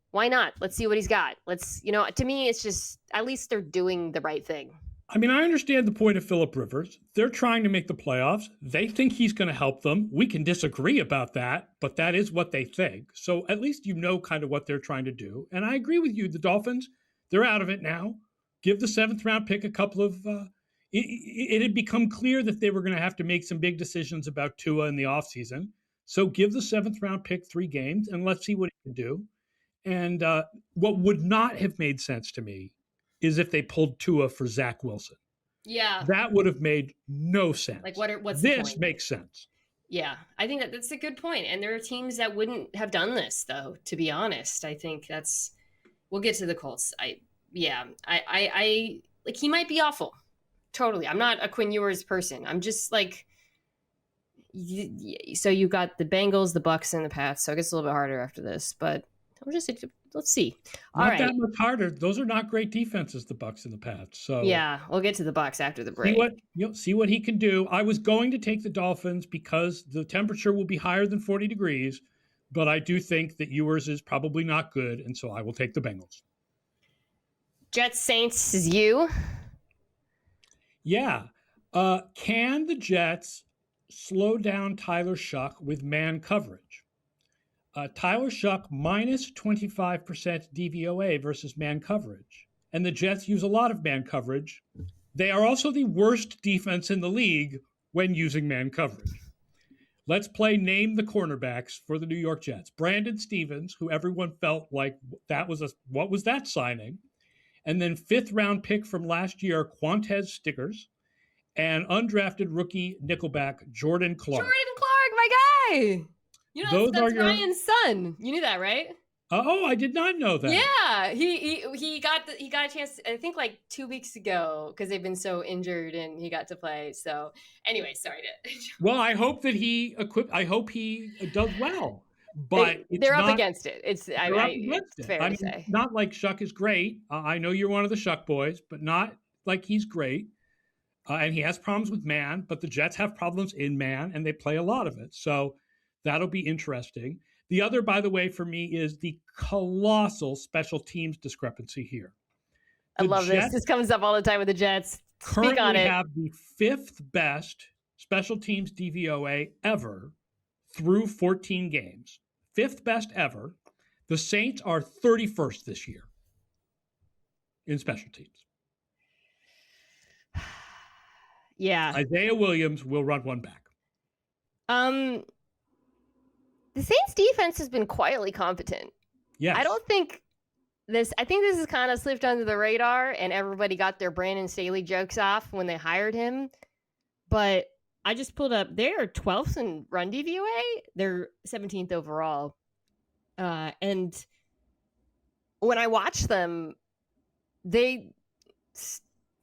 Why not? Let's see what he's got. To me, it's just, at least they're doing the right thing.
I mean, I understand the point of Phillip Rivers. They're trying to make the playoffs. They think he's going to help them. We can disagree about that, but that is what they think. So at least you know kind of what they're trying to do. And I agree with you. The Dolphins, they're out of it now. Give the 7th round pick a couple of it had become clear that they were going to have to make some big decisions about Tua in the offseason. So give the 7th round pick 3 games and let's see what he can do. And what would not have made sense to me is if they pulled Tua for Zach Wilson.
Yeah.
That would have made no sense.
Like what's
this
the point?
Makes sense.
Yeah, I think that's a good point. And there are teams that wouldn't have done this, though, to be honest. I think we'll get to the Colts. like he might be awful. Totally. I'm not a Quinn Ewers person. I'm just like, so you got the Bengals, the Bucs, and the Pats. So it gets a little bit harder after this, but let's see. All
Not
right.
that much harder. Those are not great defenses, the Bucs and the Pats. So
yeah, we'll get to the Bucs after the break.
See what he can do. I was going to take the Dolphins because the temperature will be higher than 40 degrees, but I do think that Ewers is probably not good, and so I will take the Bengals.
Jets Saints is you.
Yeah. Can the Jets slow down Tyler Shuck with man coverage? Tyler Shuck minus 25% DVOA versus man coverage. And the Jets use a lot of man coverage. They are also the worst defense in the league when using man coverage. Let's play name the cornerbacks for the New York Jets. Brandon Stevens, who everyone felt like what was that signing? And then 5th round pick from last year, Quantez Stickers, and undrafted rookie nickelback Jordan Clark.
Jordan Clark, my guy. You know, that's Ryan's son. You knew that, right?
Oh, I did not know that.
Yeah, he got a chance, I think, like 2 weeks ago, because they've been so injured, and he got to play. So, anyway, sorry to.
Well, I hope that I hope he does well. But
they're up against it. It's fair to say.
Not like Shuck is great. I know you're one of the Shuck boys, but not like he's great. And he has problems with man, but the Jets have problems in man, and they play a lot of it. So that'll be interesting. The other, by the way, for me is the colossal special teams discrepancy here.
I love this. This comes up all the time with the Jets. Speak on it.
Currently have the 5th best special teams DVOA ever through 14 games. 5th best ever. The Saints are 31st this year in special teams.
Yeah.
Isaiah Williams will run one back.
The Saints defense has been quietly competent.
Yes.
I think this is kind of slipped under the radar, and everybody got their Brandon Staley jokes off when they hired him. But I just pulled up, they're 12th in run DVOA. They're 17th overall. And when I watch them, they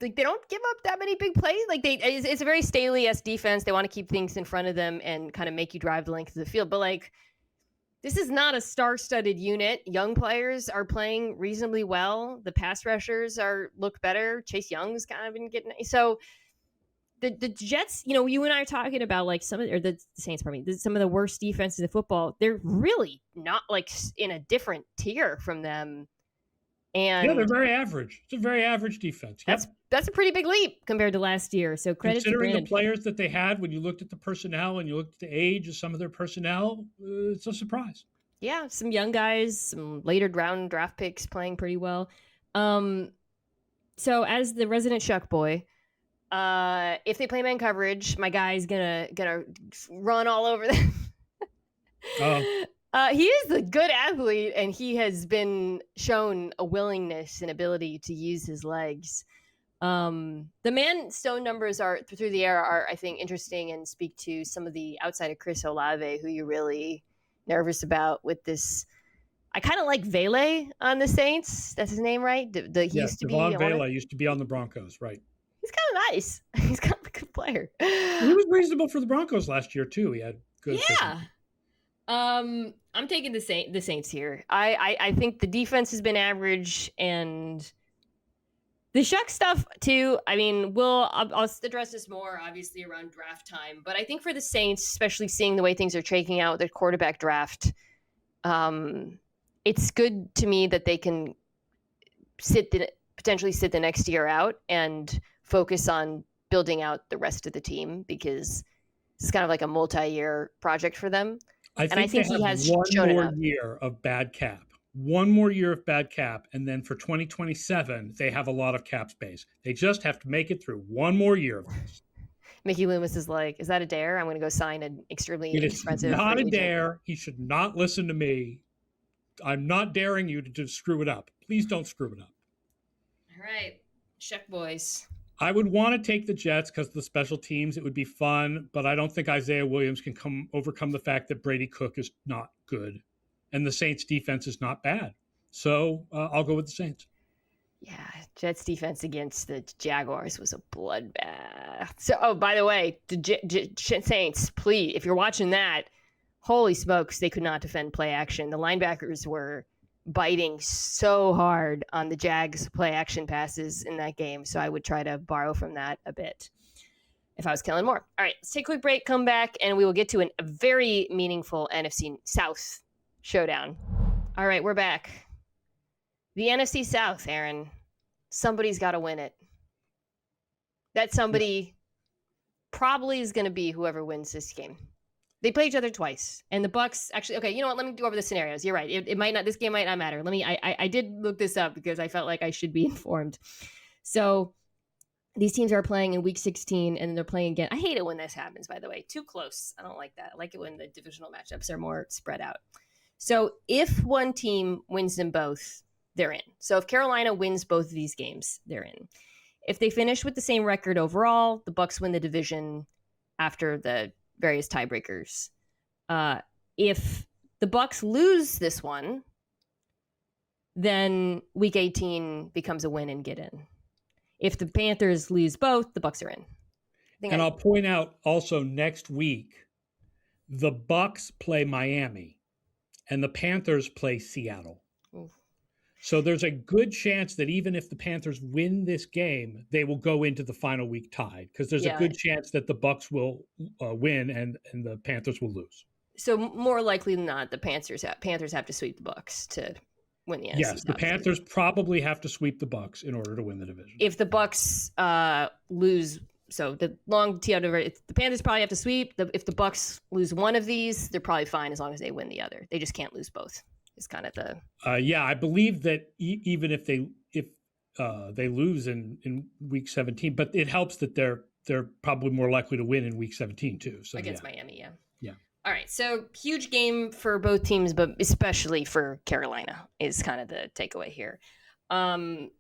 don't give up that many big plays. Like it's a very Staley-esque defense. They want to keep things in front of them and kind of make you drive the length of the field. But like, this is not a star-studded unit. Young players are playing reasonably well. The pass rushers look better. Chase Young's kind of been getting so. The Jets, you and I are talking about like the Saints, some of the worst defenses in football. They're really not like in a different tier from them. And
yeah, they're very average. It's a very average defense.
Yep. That's a pretty big leap compared to last year. So credit
considering
to
the players that they had when you looked at the personnel and you looked at the age of some of their personnel, it's a surprise.
Yeah, some young guys, some later round draft picks playing pretty well. So as the resident Shuck boy, if they play man coverage, my guy's gonna run all over them. He is a good athlete, and he has been shown a willingness and ability to use his legs. The man stone numbers are through the air are, I think, interesting and speak to some of the outside of Chris Olave, who you're really nervous about with this. I kind of like Vele on the Saints. That's his name, right?
Yes, Devon Vele used to be on the Broncos, right?
He's kind of nice. He's kind of a good player.
He was reasonable for the Broncos last year too. He had good.
Yeah. I'm taking the Saints here. I think the defense has been average, and the Shuck stuff too. I mean, I'll address this more obviously around draft time, but I think for the Saints, especially seeing the way things are shaking out with their quarterback draft, it's good to me that they can potentially sit the next year out and focus on building out the rest of the team, because it's kind of like a multi-year project for them.
I think he has one more year of bad cap. One more year of bad cap, and then for 2027, they have a lot of cap space. They just have to make it through one more year of this.
Mickey Loomis is like, is that a dare? I'm going to go sign an extremely expensive.
It is not a dare. He should not listen to me. I'm not daring you to screw it up. Please don't screw it up.
All right. Shuck boys.
I would want to take the Jets because of the special teams. It would be fun, but I don't think Isaiah Williams can overcome the fact that Brady Cook is not good and the Saints defense is not bad. So I'll go with the Saints.
Yeah, Jets defense against the Jaguars was a bloodbath. So, oh, by the way, the Saints, please, if you're watching that, holy smokes, they could not defend play action. The linebackers were biting so hard on the Jags play action passes in that game. So I would try to borrow from that a bit if I was Kellen Moore. All right, let's take a quick break, come back, and we will get to a very meaningful NFC South showdown. All right, we're back. The NFC South, Aaron. Somebody's got to win it. That somebody probably is going to be whoever wins this game. They play each other twice, and the Bucs actually. Okay, you know what? Let me go over the scenarios. You're right. It might not. This game might not matter. I did look this up because I felt like I should be informed. So these teams are playing in Week 16, and they're playing again. I hate it when this happens. By the way, too close. I don't like that. I like it when the divisional matchups are more spread out. So if one team wins them both, they're in. So if Carolina wins both of these games, they're in. If they finish with the same record overall, the Bucs win the division after the various tiebreakers. If the Bucs lose this one, then Week 18 becomes a win and get in. If the Panthers lose both, the Bucs are in.
And I'll point out also next week, the Bucs play Miami and the Panthers play Seattle. Oof. So there's a good chance that even if the Panthers win this game, they will go into the final week tied, because there's a good chance that the Bucs will win and the Panthers will lose.
So more likely than not, the Panthers have to sweep the Bucs to win the NFC.
Yes, the Panthers probably have to sweep the Bucs in order to win the division.
If the Bucs lose, so the long tee out over, the Panthers probably have to sweep. If the Bucs lose one of these, they're probably fine as long as they win the other. They just can't lose both. Is kind of the.
I believe that even if they lose in Week 17, but it helps that they're probably more likely to win in Week 17 too. So
against Miami,
yeah.
All right, so huge game for both teams, but especially for Carolina is kind of the takeaway here. I'm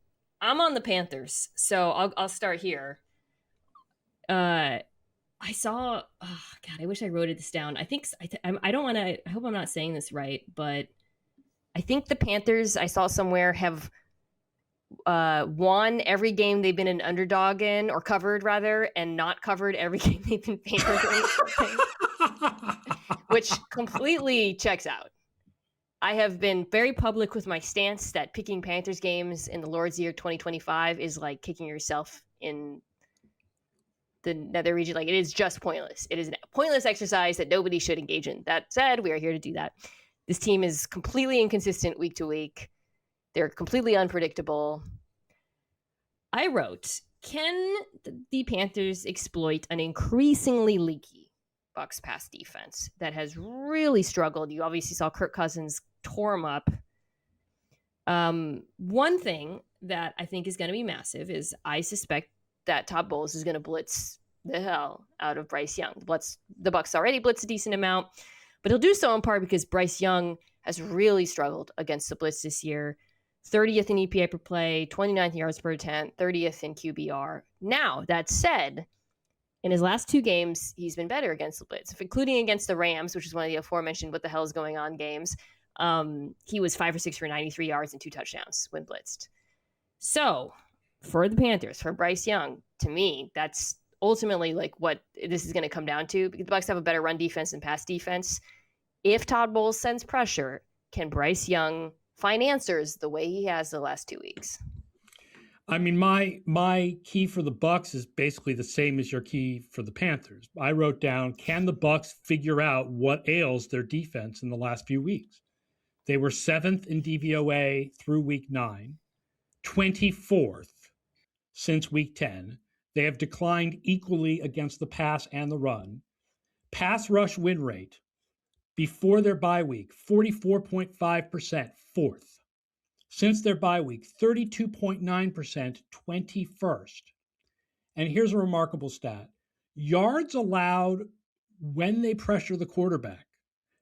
on the Panthers, so I'll start here. I saw. Oh God, I wish I wrote this down. I think I don't want to. I hope I'm not saying this right, but I think the Panthers I saw somewhere have won every game they've been an underdog in, or covered rather, and not covered every game they've been favored in, which completely checks out. I have been very public with my stance that picking Panthers games in the Lord's Year 2025 is like kicking yourself in the nether region. Like, it is just pointless. It is a pointless exercise that nobody should engage in. That said, we are here to do that. This team is completely inconsistent week to week. They're completely unpredictable. I wrote, can the Panthers exploit an increasingly leaky Bucs pass defense that has really struggled? You obviously saw Kirk Cousins tore him up. One thing that I think is going to be massive is I suspect that Todd Bowles is going to blitz the hell out of Bryce Young. The Bucs already blitz a decent amount, but he'll do so in part because Bryce Young has really struggled against the blitz this year. 30th in EPA per play, 29th yards per attempt, 30th in QBR. Now, that said, in his last two games, he's been better against the blitz, including against the Rams, which is one of the aforementioned what the hell is going on games. He was 5 or 6 for 93 yards and 2 touchdowns when blitzed. So, for the Panthers, for Bryce Young, to me, that's ultimately like what this is going to come down to, because the Bucs have a better run defense and pass defense. If Todd Bowles sends pressure, can Bryce Young find answers the way he has the last 2 weeks?
I mean, my key for the Bucs is basically the same as your key for the Panthers. I wrote down, can the Bucs figure out what ails their defense in the last few weeks? They were 7th in DVOA through week 9, 24th since week 10. They have declined equally against the pass and the run. Pass rush win rate before their bye week, 44.5%, 4th. Since their bye week, 32.9%, 21st. And here's a remarkable stat. Yards allowed when they pressure the quarterback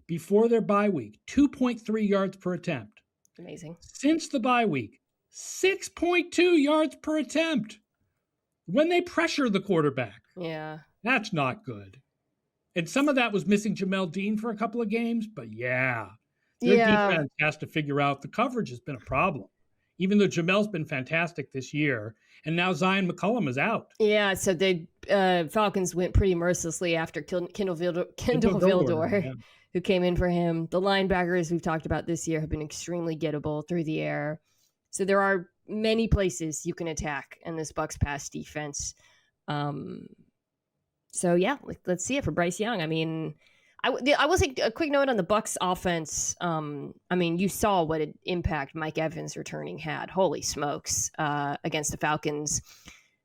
before their bye week, 2.3 yards per attempt.
Amazing.
Since the bye week, 6.2 yards per attempt when they pressure the quarterback.
Yeah.
That's not good. And some of that was missing Jamel Dean for a couple of games, but their defense has to figure out the coverage has been a problem. even though Jamel's been fantastic this year. And now Zion McCollum is out.
Yeah, so the Falcons went pretty mercilessly after Kendall Vildor,
Yeah.
who came in for him. The linebackers we've talked about this year have been extremely gettable through the air. So there are many places you can attack in this Bucs pass defense. So yeah, let's see it for Bryce Young. I mean, I will say a quick note on the Bucs offense. I mean, you saw what an impact Mike Evans returning had. Holy smokes, against the Falcons.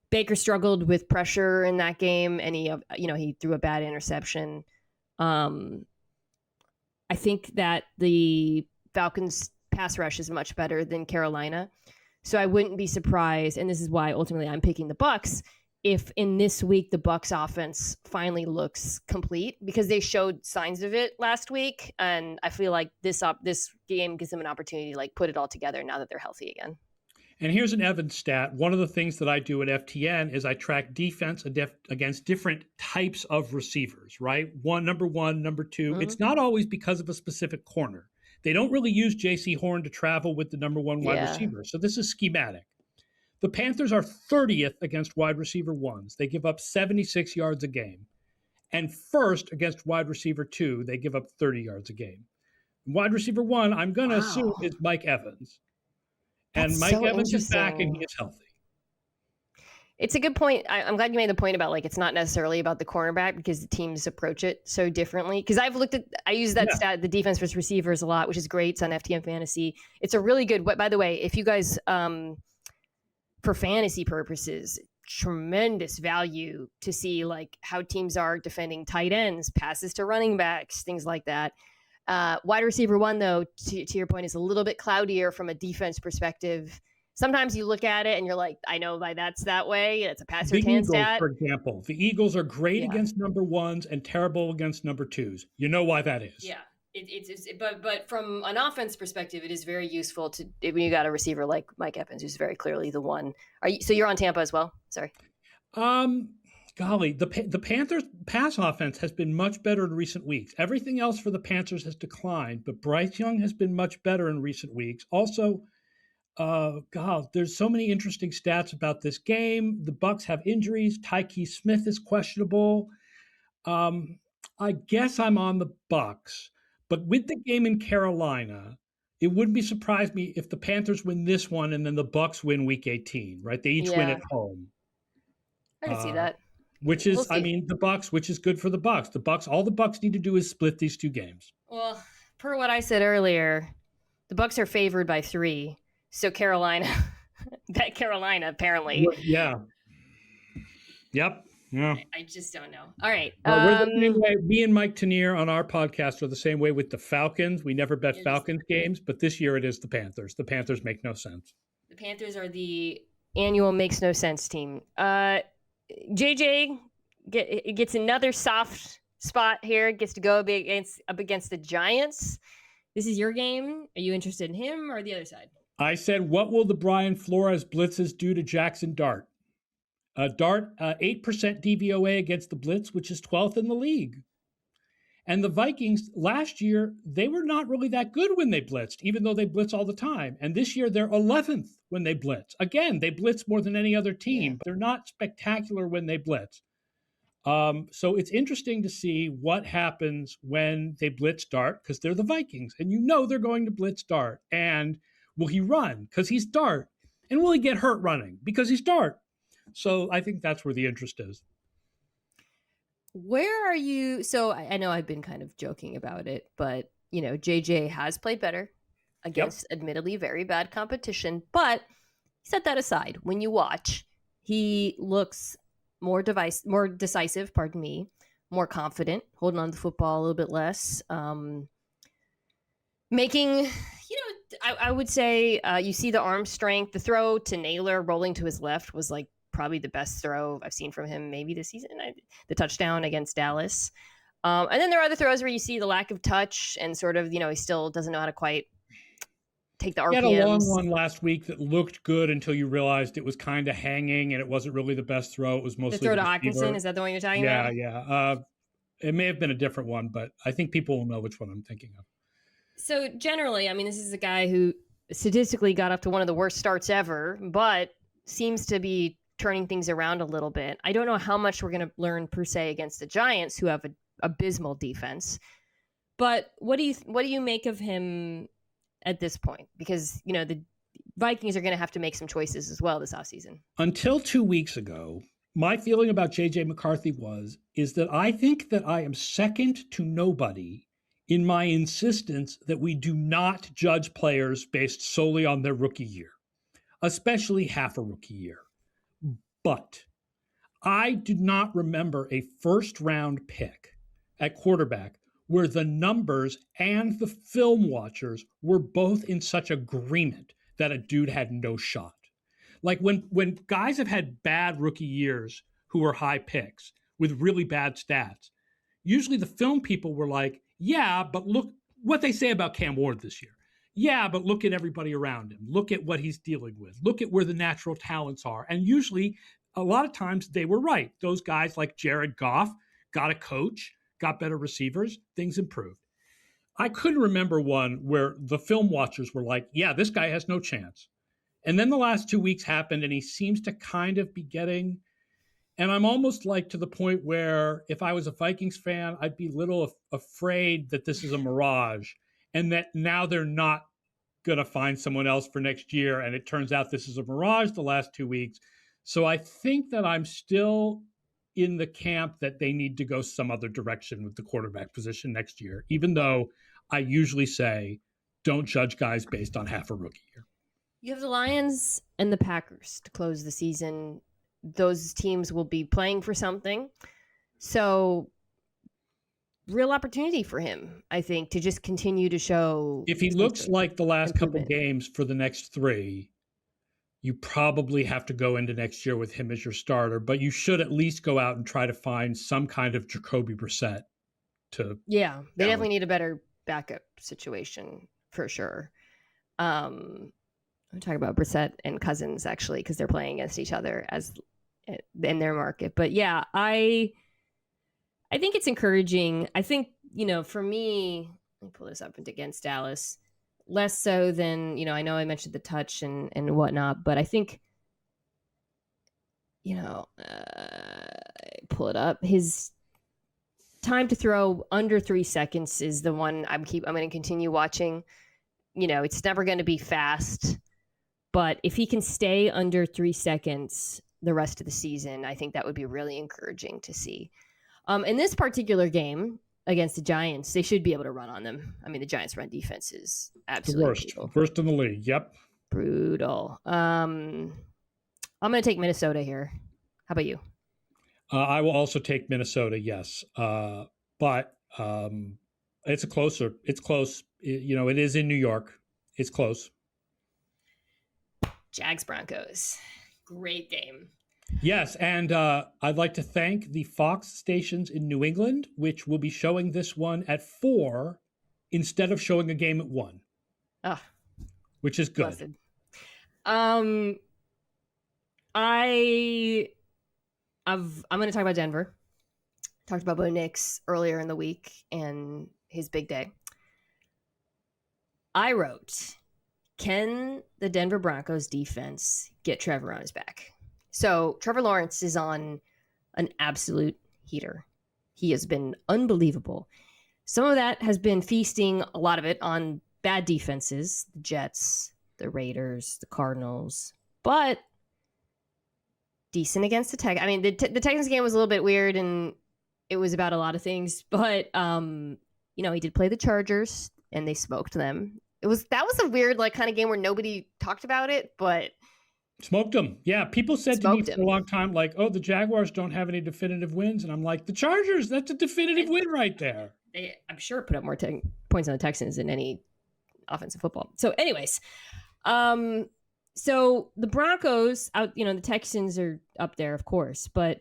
Baker struggled with pressure in that game, and he threw a bad interception. I think that the Falcons pass rush is much better than Carolina, so I wouldn't be surprised. And this is why ultimately I'm picking the Bucs. If in this week the Bucs offense finally looks complete, because they showed signs of it last week, and I feel like this game gives them an opportunity to like put it all together now that they're healthy again.
And here's an Evans stat. One of the things that I do at FTN is I track defense against different types of receivers, right? Number one, number two. Mm-hmm. It's not always because of a specific corner. They don't really use J.C. Horn to travel with the number one wide receiver. So this is schematic. The Panthers are 30th against wide receiver ones. They give up 76 yards a game. And first against wide receiver two, they give up 30 yards a game. Wide receiver one, I'm going to assume, is Mike Evans. And Mike Evans is back and he is healthy.
It's a good point. I'm glad you made the point about like it's not necessarily about the cornerback because the teams approach it so differently. Because I use that stat, the defense versus receivers, a lot, which is great. It's on FTN Fantasy. It's a really good. By the way, if you guys, for fantasy purposes, tremendous value to see like how teams are defending tight ends, passes to running backs, things like that. Wide receiver one, though, to your point, is a little bit cloudier from a defense perspective. Sometimes you look at it and you're like, I know why that's that way. It's a pass return stat.
For example, the Eagles are great against number ones and terrible against number twos. You know why that is.
Yeah, but from an offense perspective, it is very useful to when you got a receiver like Mike Evans, who's very clearly the one. So you're on Tampa as well? Sorry.
Golly, the Panthers' pass offense has been much better in recent weeks. Everything else for the Panthers has declined, but Bryce Young has been much better in recent weeks. Also, there's so many interesting stats about this game. The Bucs have injuries. Tyke Smith is questionable. I guess I'm on the Bucs, but with the game in Carolina, it wouldn't be surprised me if the Panthers win this one and then the Bucs win Week 18. Right? They each win at home.
I can see that.
Which is, the Bucs, which is good for the Bucs. All the Bucs need to do is split these two games.
Well, per what I said earlier, the Bucs are favored by 3. So Carolina apparently.
Yeah. Yep. Yeah.
I just don't know. All right.
We're the same way. Me and Mike Tanier on our podcast are the same way with the Falcons. We never bet Falcons games, but this year it is the Panthers. The Panthers make no sense.
The Panthers are the annual makes no sense team. JJ gets another soft spot here. Gets to go up against the Giants. This is your game. Are you interested in him or the other side?
I said, what will the Brian Flores blitzes do to Jackson Dart? Dart, 8% DVOA against the blitz, which is 12th in the league. And the Vikings, last year, they were not really that good when they blitzed, even though they blitz all the time. And this year, they're 11th when they blitz. Again, they blitz more than any other team, but they're not spectacular when they blitz. So it's interesting to see what happens when they blitz Dart, because they're the Vikings. And you know they're going to blitz Dart. And will he run? Because he's Dart. And will he get hurt running? Because he's Dart. So I think that's where the interest is.
Where are you? So I know I've been kind of joking about it, but, JJ has played better against admittedly very bad competition. But set that aside. When you watch, he looks more decisive, more confident, holding on to the football a little bit less. Making, I would say you see the arm strength. The throw to Naylor rolling to his left was like probably the best throw I've seen from him maybe this season. The touchdown against Dallas. And then there are other throws where you see the lack of touch and sort of, he still doesn't know how to quite take the RPMs.
He had a long one last week that looked good until you realized it was kind of hanging and it wasn't really the best throw. It was mostly
the throw to Hawkinson. Is that the one you're talking about?
Yeah. It may have been a different one, but I think people will know which one I'm thinking of.
So generally, this is a guy who statistically got off to one of the worst starts ever, but seems to be turning things around a little bit. I don't know how much we're going to learn per se against the Giants, who have an abysmal defense. But what do you make of him at this point? Because, the Vikings are going to have to make some choices as well this offseason.
Until 2 weeks ago, my feeling about J.J. McCarthy is that I think that I am second to nobody in my insistence that we do not judge players based solely on their rookie year, especially half a rookie year. But I do not remember a first-round pick at quarterback where the numbers and the film watchers were both in such agreement that a dude had no shot. Like when guys have had bad rookie years who were high picks with really bad stats, usually the film people were like, yeah, but look what they say about Cam Ward this year. Yeah, but look at everybody around him. Look at what he's dealing with. Look at where the natural talents are. And usually, a lot of times, they were right. Those guys like Jared Goff got a coach, got better receivers, things improved. I couldn't remember one where the film watchers were like, yeah, this guy has no chance. And then the last 2 weeks happened, and he seems to kind of be getting, and I'm almost like to the point where if I was a Vikings fan, I'd be a little afraid that this is a mirage and that now they're not going to find someone else for next year. And it turns out this is a mirage the last 2 weeks. So I think that I'm still in the camp that they need to go some other direction with the quarterback position next year, even though I usually say don't judge guys based on half a rookie year.
You have the Lions and the Packers to close the season. Those teams will be playing for something. So real opportunity for him, I think, to just continue to show.
If he looks like the last couple games for the next three, you probably have to go into next year with him as your starter, but you should at least go out and try to find some kind of Jacoby Brissett to.
Yeah, they definitely need a better backup situation for sure. I'm talking about Brissett and Cousins actually, because they're playing against each other as in their market. But yeah, I think it's encouraging. I think, for me, let me pull this up against Dallas. Less so than, I know I mentioned the touch and whatnot, but I think, pull it up. His time to throw under 3 seconds is the one I'm going to continue watching. It's never going to be fast, but if he can stay under 3 seconds the rest of the season, I think that would be really encouraging to see. In this particular game against the Giants, they should be able to run on them. I mean, the Giants' run defense is absolutely
worst in the league. Yep,
brutal. I'm going to take Minnesota here. How about you?
I will also take Minnesota. Yes, but it's close. It is in New York. It's close.
Jags Broncos. Great game.
Yes, and I'd like to thank the Fox stations in New England, which will be showing this one at 4 instead of showing a game at 1. Which is good.
Blessed. I'm going to talk about Denver. Talked about Bo Nix earlier in the week and his big day. I wrote, can the Denver Broncos defense get Trevor on his back? So Trevor Lawrence is on an absolute heater. He has been unbelievable. Some of that has been feasting, a lot of it, on bad defenses, the Jets, the Raiders, the Cardinals, but decent against the Texans. I mean, the Texans game was a little bit weird, and it was about a lot of things, but he did play the Chargers, and they smoked them. That was a weird kind of game where nobody talked about it, but
smoked them. Yeah, people said to me for a long time, like, oh, the Jaguars don't have any definitive wins. And I'm like, the Chargers, that's a definitive win right there.
They, I'm sure, put up more points on the Texans than any offensive football. So anyways, so the Broncos, the Texans are up there, of course. But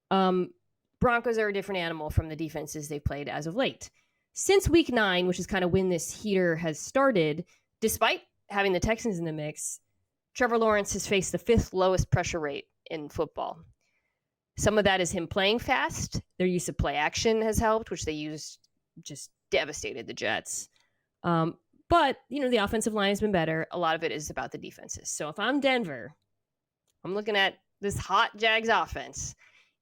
Broncos are a different animal from the defenses they've played as of late. Since week 9, which is kind of when this heater has started, despite having the Texans in the mix, Trevor Lawrence has faced the 5th lowest pressure rate in football. Some of that is him playing fast. Their use of play action has helped, which they used, just devastated the Jets. But, the offensive line has been better. A lot of it is about the defenses. So if I'm Denver, I'm looking at this hot Jags offense.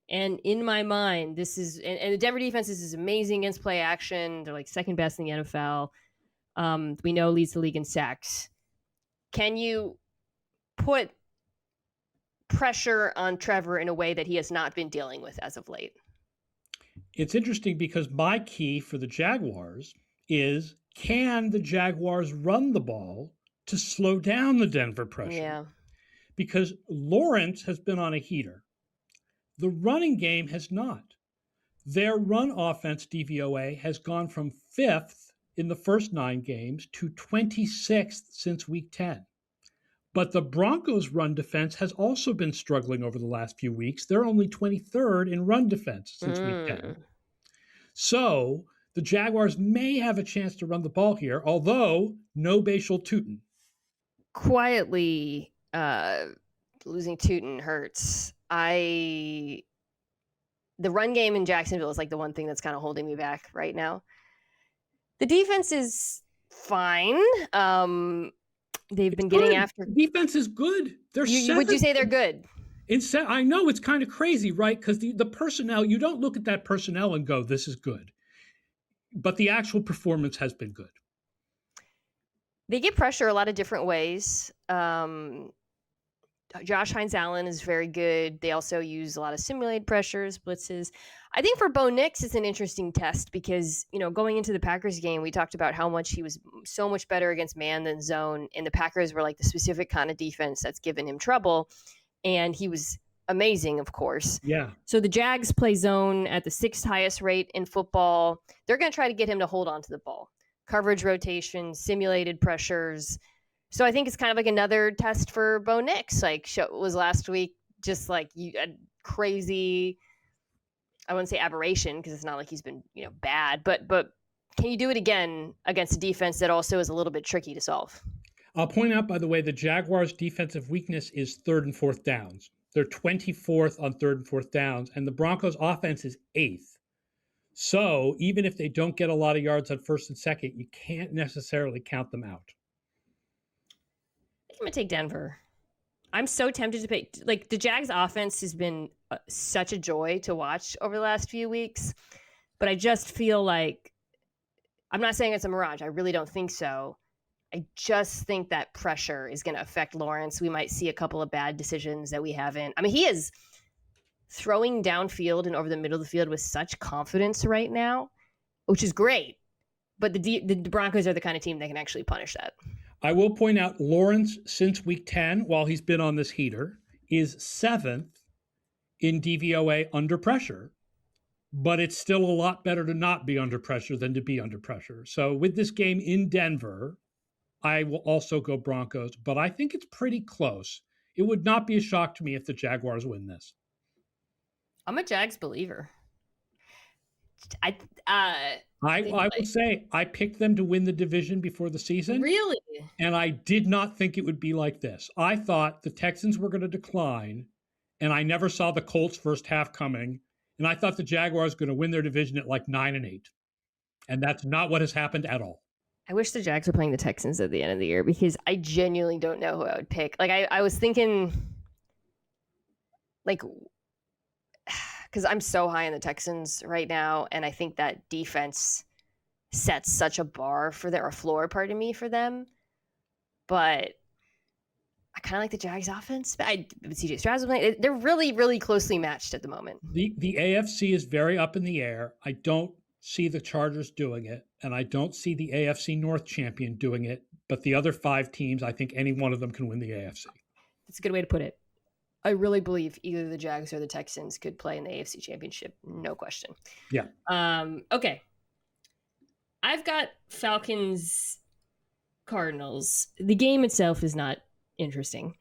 And in my mind, this is, and the Denver defense is amazing against play action. They're like second best in the NFL. We know leads the league in sacks. Can you put pressure on Trevor in a way that he has not been dealing with as of late?
It's interesting because my key for the Jaguars is, can the Jaguars run the ball to slow down the Denver pressure?
Yeah.
Because Lawrence has been on a heater. The running game has not. Their run offense, DVOA, has gone from 5th in the first 9 games to 26th since week 10. But the Broncos' run defense has also been struggling over the last few weeks. They're only 23rd in run defense since week 10. So the Jaguars may have a chance to run the ball here, although no Bashal Tutin.
Quietly, losing Tutin hurts. The run game in Jacksonville is like the one thing that's kind of holding me back right now. The defense is fine. They've been getting after.
The defense is good.
Would you say they're good?
I know it's kind of crazy, right? Because the personnel, you don't look at that personnel and go, this is good. But the actual performance has been good.
They get pressure a lot of different ways. Josh Hines-Allen is very good. They also use a lot of simulated pressures, blitzes. I think for Bo Nix, it's an interesting test because, going into the Packers game, we talked about how much he was so much better against man than zone. And the Packers were like the specific kind of defense that's given him trouble. And he was amazing, of course.
Yeah.
So the Jags play zone at the 6th highest rate in football. They're going to try to get him to hold on to the ball. Coverage rotation, simulated pressures. So I think it's kind of like another test for Bo Nix. Was last week just like a crazy, I wouldn't say aberration because it's not like he's been bad, but can you do it again against a defense that also is a little bit tricky to solve?
I'll point out, by the way, the Jaguars' defensive weakness is 3rd and 4th downs. They're 24th on 3rd and 4th downs, and the Broncos' offense is 8th. So even if they don't get a lot of yards on 1st and 2nd, you can't necessarily count them out.
I'm going to take Denver. I'm so tempted to pick. The Jags offense has been such a joy to watch over the last few weeks, but I just feel like, I'm not saying it's a mirage. I really don't think so. I just think that pressure is going to affect Lawrence. We might see a couple of bad decisions that we haven't. I mean, he is throwing downfield and over the middle of the field with such confidence right now, which is great. But the Broncos are the kind of team that can actually punish that.
I will point out Lawrence, since week 10, while he's been on this heater, is 7th in DVOA under pressure. But it's still a lot better to not be under pressure than to be under pressure. So with this game in Denver, I will also go Broncos, but I think it's pretty close. It would not be a shock to me if the Jaguars win this.
I'm a Jags believer.
I would say I picked them to win the division before the season.
Really?
And I did not think it would be like this. I thought the Texans were going to decline, and I never saw the Colts first half coming. And I thought the Jaguars were going to win their division at like 9-8. And that's not what has happened at all.
I wish the Jags were playing the Texans at the end of the year because I genuinely don't know who I would pick. I was thinking, because I'm so high on the Texans right now, and I think that defense sets such a bar for a floor, pardon me, for them. But I kind of like the Jags offense. CJ Stroud's playing. They're really, really closely matched at the moment.
The AFC is very up in the air. I don't see the Chargers doing it, and I don't see the AFC North champion doing it. But the other 5 teams, I think any one of them can win the AFC.
That's a good way to put it. I really believe either the Jags or the Texans could play in the AFC Championship. No question.
Yeah.
Okay. I've got Falcons, Cardinals. The game itself is not interesting.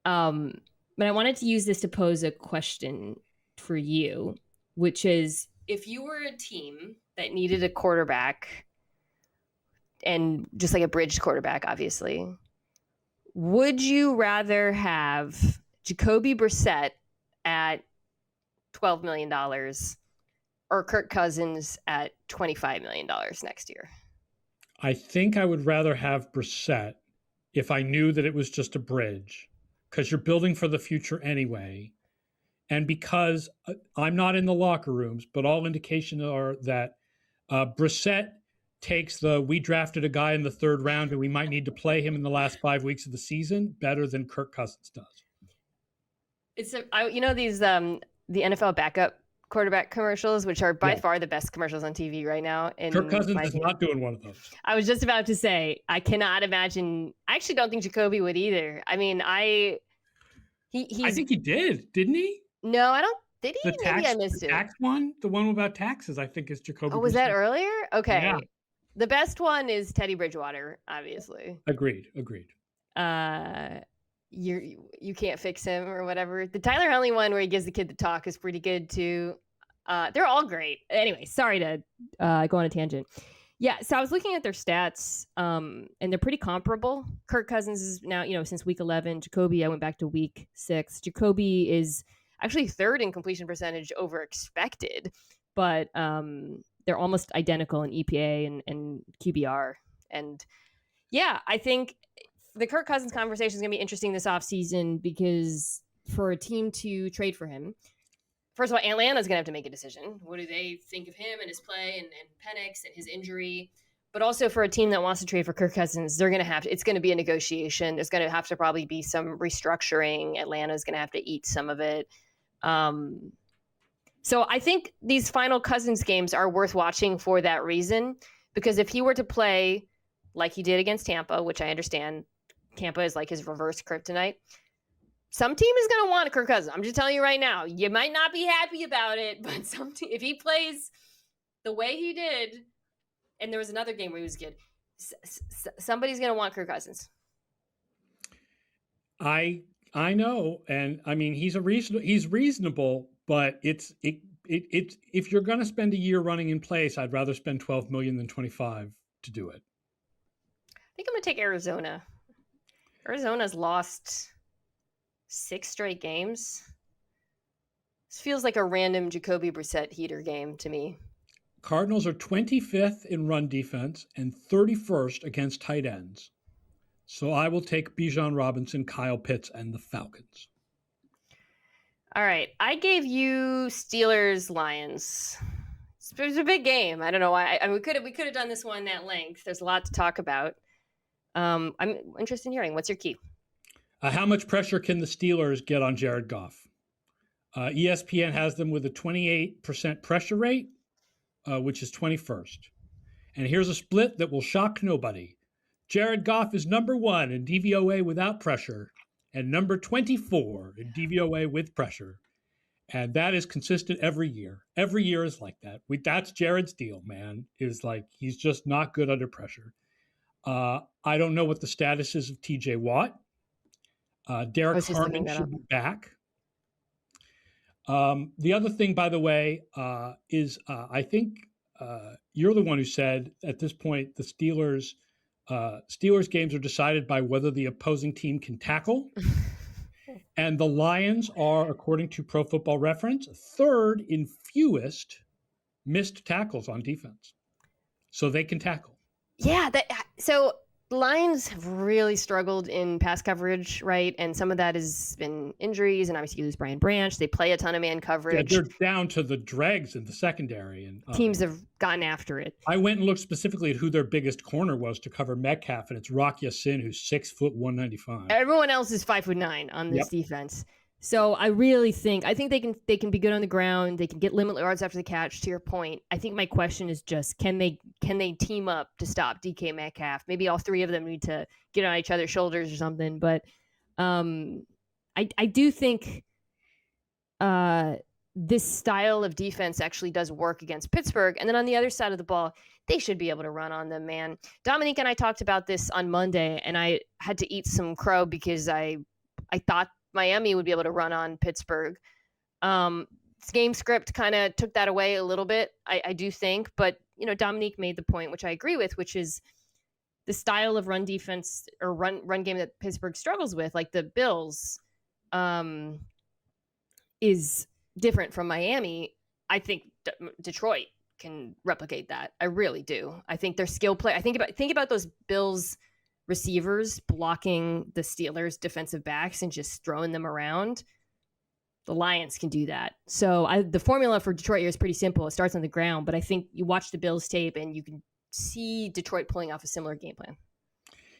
But I wanted to use this to pose a question for you, which is, if you were a team that needed a quarterback, and just like a bridge quarterback, obviously, would you rather have Jacoby Brissett at $12 million or Kirk Cousins at $25 million next year?
I think I would rather have Brissett if I knew that it was just a bridge, because you're building for the future anyway. And because I'm not in the locker rooms, but all indications are that Brissett takes we drafted a guy in the third round and we might need to play him in the last 5 weeks of the season better than Kirk Cousins does.
It's these the NFL backup quarterback commercials, which are by far the best commercials on TV right now.
Kirk Cousins is not doing one of those.
I was just about to say, I cannot imagine. I actually don't think Jacoby would either. I mean, I
think he didn't he?
No, I don't. Did he?
Maybe
I missed it.
Tax one, the one about taxes, I think is Jacoby.
Oh, was that earlier? Okay.
Yeah.
The best one is Teddy Bridgewater, obviously.
Agreed.
You can't fix him or whatever. The Tyler Huntley one where he gives the kid the talk is pretty good too. They're all great. Anyway, sorry to go on a tangent. Yeah, so I was looking at their stats, and they're pretty comparable. Kirk Cousins is now, since week 11. Jacoby, I went back to week 6. Jacoby is actually third in completion percentage over expected, but they're almost identical in EPA and QBR. And yeah, I think the Kirk Cousins conversation is going to be interesting this offseason because for a team to trade for him, first of all, Atlanta's going to have to make a decision. What do they think of him and his play and Penix and his injury? But also for a team that wants to trade for Kirk Cousins, they're going to have to, it's going to be a negotiation. There's going to have to probably be some restructuring. Atlanta's going to have to eat some of it. So I think these final Cousins games are worth watching for that reason, because if he were to play like he did against Tampa, which I understand Tampa is like his reverse kryptonite, some team is going to want Kirk Cousins. I'm just telling you right now, you might not be happy about it, but if he plays the way he did, and there was another game where he was good, somebody's going to want Kirk Cousins.
I know, and I mean he's reasonable, but it's if you're going to spend a year running in place, I'd rather spend $12 million than $25 to do it.
I think I'm going to take Arizona. Arizona's lost 6 straight games. This feels like a random Jacoby Brissett heater game to me.
Cardinals are 25th in run defense and 31st against tight ends. So I will take Bijan Robinson, Kyle Pitts, and the Falcons.
All right. I gave you Steelers-Lions. It was a big game. I don't know why. We could have done this one at length. There's a lot to talk about. I'm interested in hearing. What's your key?
How much pressure can the Steelers get on Jared Goff? ESPN has them with a 28% pressure rate, which is 21st. And here's a split that will shock nobody. Jared Goff is number 1 in DVOA without pressure and number 24 in DVOA with pressure. And that is consistent every year. Every year is like that. That's Jared's deal, man, is like he's just not good under pressure. I don't know what the status is of TJ Watt. Derek Harmon should be back. The other thing, by the way, is I think you're the one who said at this point the Steelers games are decided by whether the opposing team can tackle. And the Lions are, according to Pro Football Reference, 3rd in fewest missed tackles on defense. So they can tackle.
Yeah. So Lions have really struggled in pass coverage, right? And some of that has been injuries, and obviously you lose Brian Branch. They play a ton of man coverage.
Yeah, they're down to the dregs in the secondary. And
teams have gotten after it.
I went and looked specifically at who their biggest corner was to cover Metcalf, and it's Rock Ya-Sin, who's 6 foot 195.
Everyone else is 5'9" on this defense. So I really think they can be good on the ground. They can get limited yards after the catch. To your point, I think my question is just can they team up to stop DK Metcalf? Maybe all 3 of them need to get on each other's shoulders or something. But I do think this style of defense actually does work against Pittsburgh. And then on the other side of the ball, they should be able to run on them, man. Dominique and I talked about this on Monday, and I had to eat some crow because I thought Miami would be able to run on Pittsburgh. This game script kind of took that away a little bit, I do think. But, Dominique made the point, which I agree with, which is the style of run defense or run game that Pittsburgh struggles with, like the Bills, is different from Miami. I think Detroit can replicate that. I really do. I think their skill play. I think about those Bills receivers blocking the Steelers defensive backs and just throwing them around. The Lions can do that. So the formula for Detroit here is pretty simple. It starts on the ground, but I think you watch the Bills tape and you can see Detroit pulling off a similar game plan.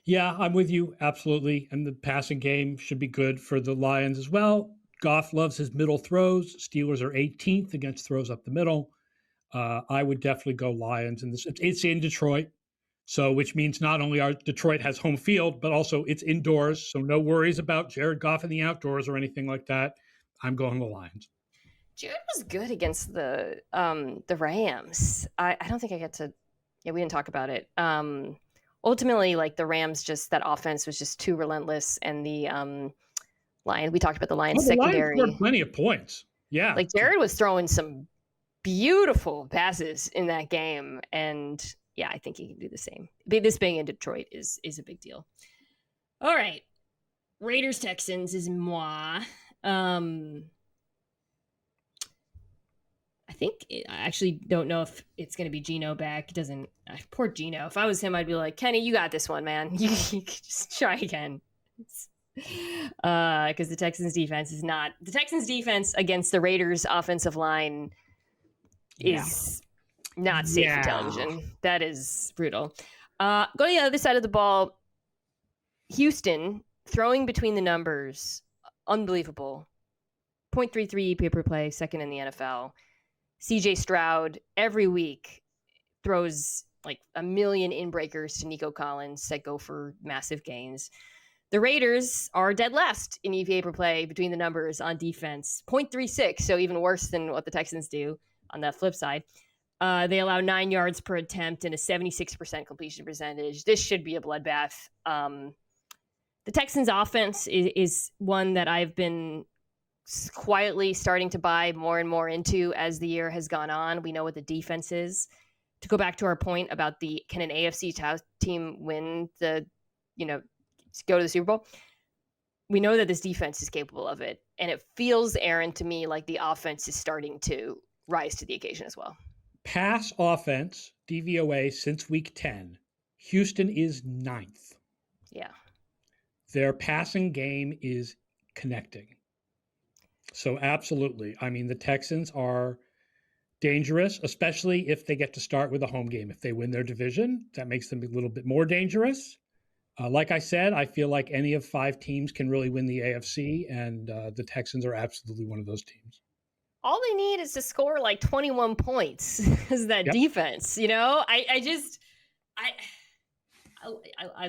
Yeah, I'm with you. Absolutely. And the passing game should be good for the Lions as well. Goff loves his middle throws. Steelers are 18th against throws up the middle. I would definitely go Lions. And it's in Detroit. So, which means not only Detroit has home field, but also it's indoors. So no worries about Jared Goff in the outdoors or anything like that. I'm going the Lions.
Jared was good against the Rams. I don't think I get to. Yeah, we didn't talk about it. Ultimately, like the Rams, just that offense was just too relentless, and the Lions. We talked about the Lions secondary.
Lions scored plenty of points. Yeah,
like Jared was throwing some beautiful passes in that game, and yeah, I think he can do the same. This being in Detroit is a big deal. All right, Raiders Texans is moi. I actually don't know if it's going to be Geno back. It doesn't. Poor Geno. If I was him, I'd be like, Kenny, you got this one, man. You just try again. Because the Texans defense is not. The Texans defense against the Raiders offensive line is not safe for television. That is brutal. Go to the other side of the ball. Houston throwing between the numbers. Unbelievable. 0.33 EPA per play, second in the NFL. CJ Stroud every week throws like a million inbreakers to Nico Collins that go for massive gains. The Raiders are dead last in EPA per play between the numbers on defense, 0.36, so even worse than what the Texans do on the flip side. They allow 9 yards per attempt and a 76% completion percentage. This should be a bloodbath. The Texans offense is one that I've been quietly starting to buy more and more into as the year has gone on. We know what the defense is. To go back to our point about can an AFC team win go to the Super Bowl? We know that this defense is capable of it. And it feels, Aaron, to me like the offense is starting to rise to the occasion as well.
Pass offense, DVOA, since week 10, Houston is 9th.
Yeah.
Their passing game is connecting. So absolutely. I mean, the Texans are dangerous, especially if they get to start with a home game. If they win their division, that makes them a little bit more dangerous. Like I said, I feel like any of 5 teams can really win the AFC, and the Texans are absolutely one of those teams.
All they need is to score like 21 points is that defense, you know? I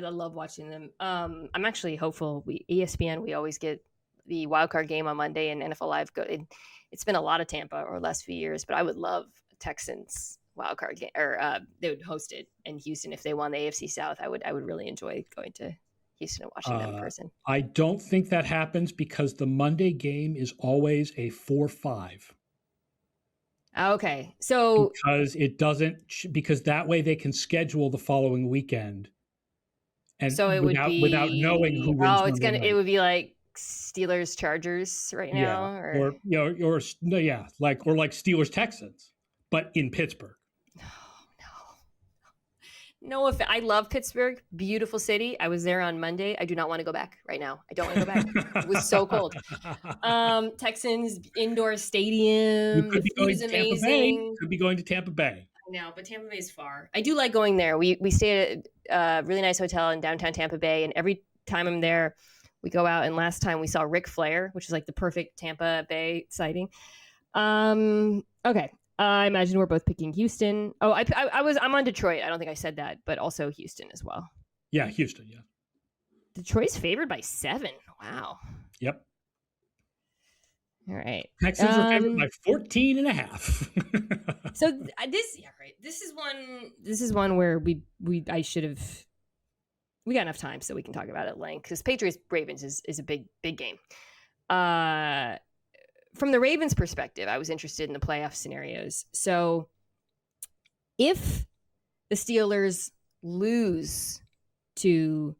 love watching them. I'm actually hopeful. ESPN, we always get the wildcard game on Monday, and NFL Live. It's been a lot of Tampa over the last few years, but I would love Texans wildcard game, or they would host it in Houston if they won the AFC South. I would really enjoy going to Houston and watching them in person.
I don't think that happens because the Monday game is always a 4-5.
Okay, so
because that way they can schedule the following weekend, and
so it
without knowing who wins.
It would be like Steelers Chargers right now,
or like Steelers Texans, but in Pittsburgh.
No, if I love Pittsburgh, beautiful city. I was there on Monday. I do not want to go back right now. I don't want to go back. It was so cold. Texans indoor stadium.
You could be going to Tampa Bay. Could be going to Tampa Bay.
No, but Tampa Bay is far. I do like going there. We stay at a really nice hotel in downtown Tampa Bay, and every time I'm there, we go out. And last time we saw Ric Flair, which is like the perfect Tampa Bay sighting. Okay. I imagine we're both picking Houston. Oh, I'm on Detroit. I don't think I said that, but also Houston as well.
Yeah, Houston. Yeah.
Detroit's favored by 7. Wow.
Yep.
All right.
Texans are favored by 14.5.
So This is one where we got enough time so we can talk about it at length, because Patriots Ravens is a big game. From the Ravens' perspective, I was interested in the playoff scenarios. So if the Steelers lose to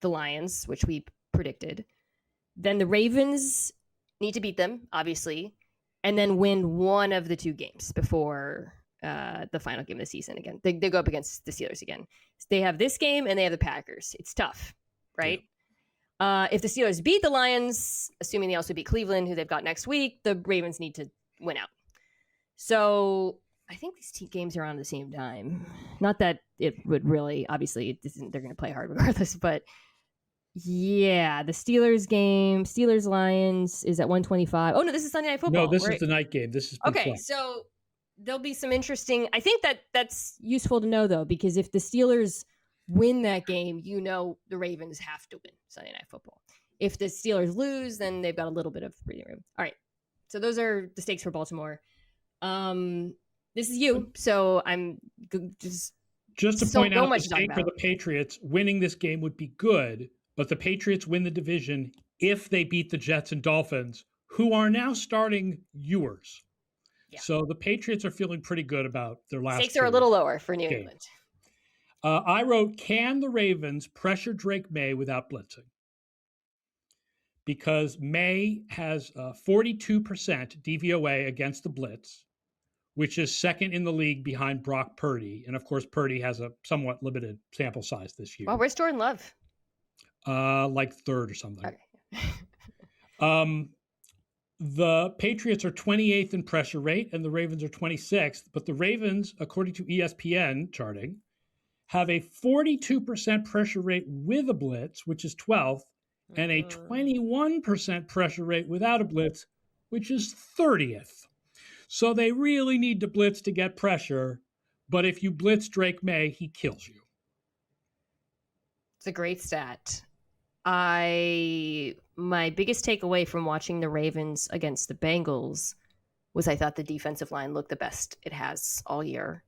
the Lions, which we predicted, then the Ravens need to beat them, obviously, and then win one of the 2 games before the final game of the season again. They go up against the Steelers again. They have this game and they have the Packers. It's tough, right? Yeah. If the Steelers beat the Lions, assuming they also beat Cleveland, who they've got next week, the Ravens need to win out. So I think these two games are on at the same time. Not that it would really, obviously, they're going to play hard regardless, but yeah, the Steelers game, Steelers-Lions is at 1:25. Oh, no, this is Sunday Night Football.
No, this is the night game. This is
okay, so there'll be some interesting... I think that's useful to know, though, because if the Steelers win that game, the Ravens have to win Sunday Night Football. If the Steelers lose, then they've got a little bit of breathing room. All right, so those are the stakes for Baltimore. This is you, so I'm just
to point out the stake for the Patriots. Winning this game would be good, but the Patriots win the division if they beat the Jets and Dolphins, who are now starting yours. Yeah. So the Patriots are feeling pretty good about their last.
Stakes are a little lower for New England.
I wrote, can the Ravens pressure Drake May without blitzing? Because May has 42% DVOA against the blitz, which is second in the league behind Brock Purdy. And, of course, Purdy has a somewhat limited sample size this year.
Well, where's Jordan Love?
Like third or something. Okay. The Patriots are 28th in pressure rate, and the Ravens are 26th. But the Ravens, according to ESPN charting, have a 42% pressure rate with a blitz, which is 12th, and a 21% pressure rate without a blitz, which is 30th. So they really need to blitz to get pressure, but if you blitz Drake May, he kills you.
It's a great stat. My biggest takeaway from watching the Ravens against the Bengals was I thought the defensive line looked the best it has all year.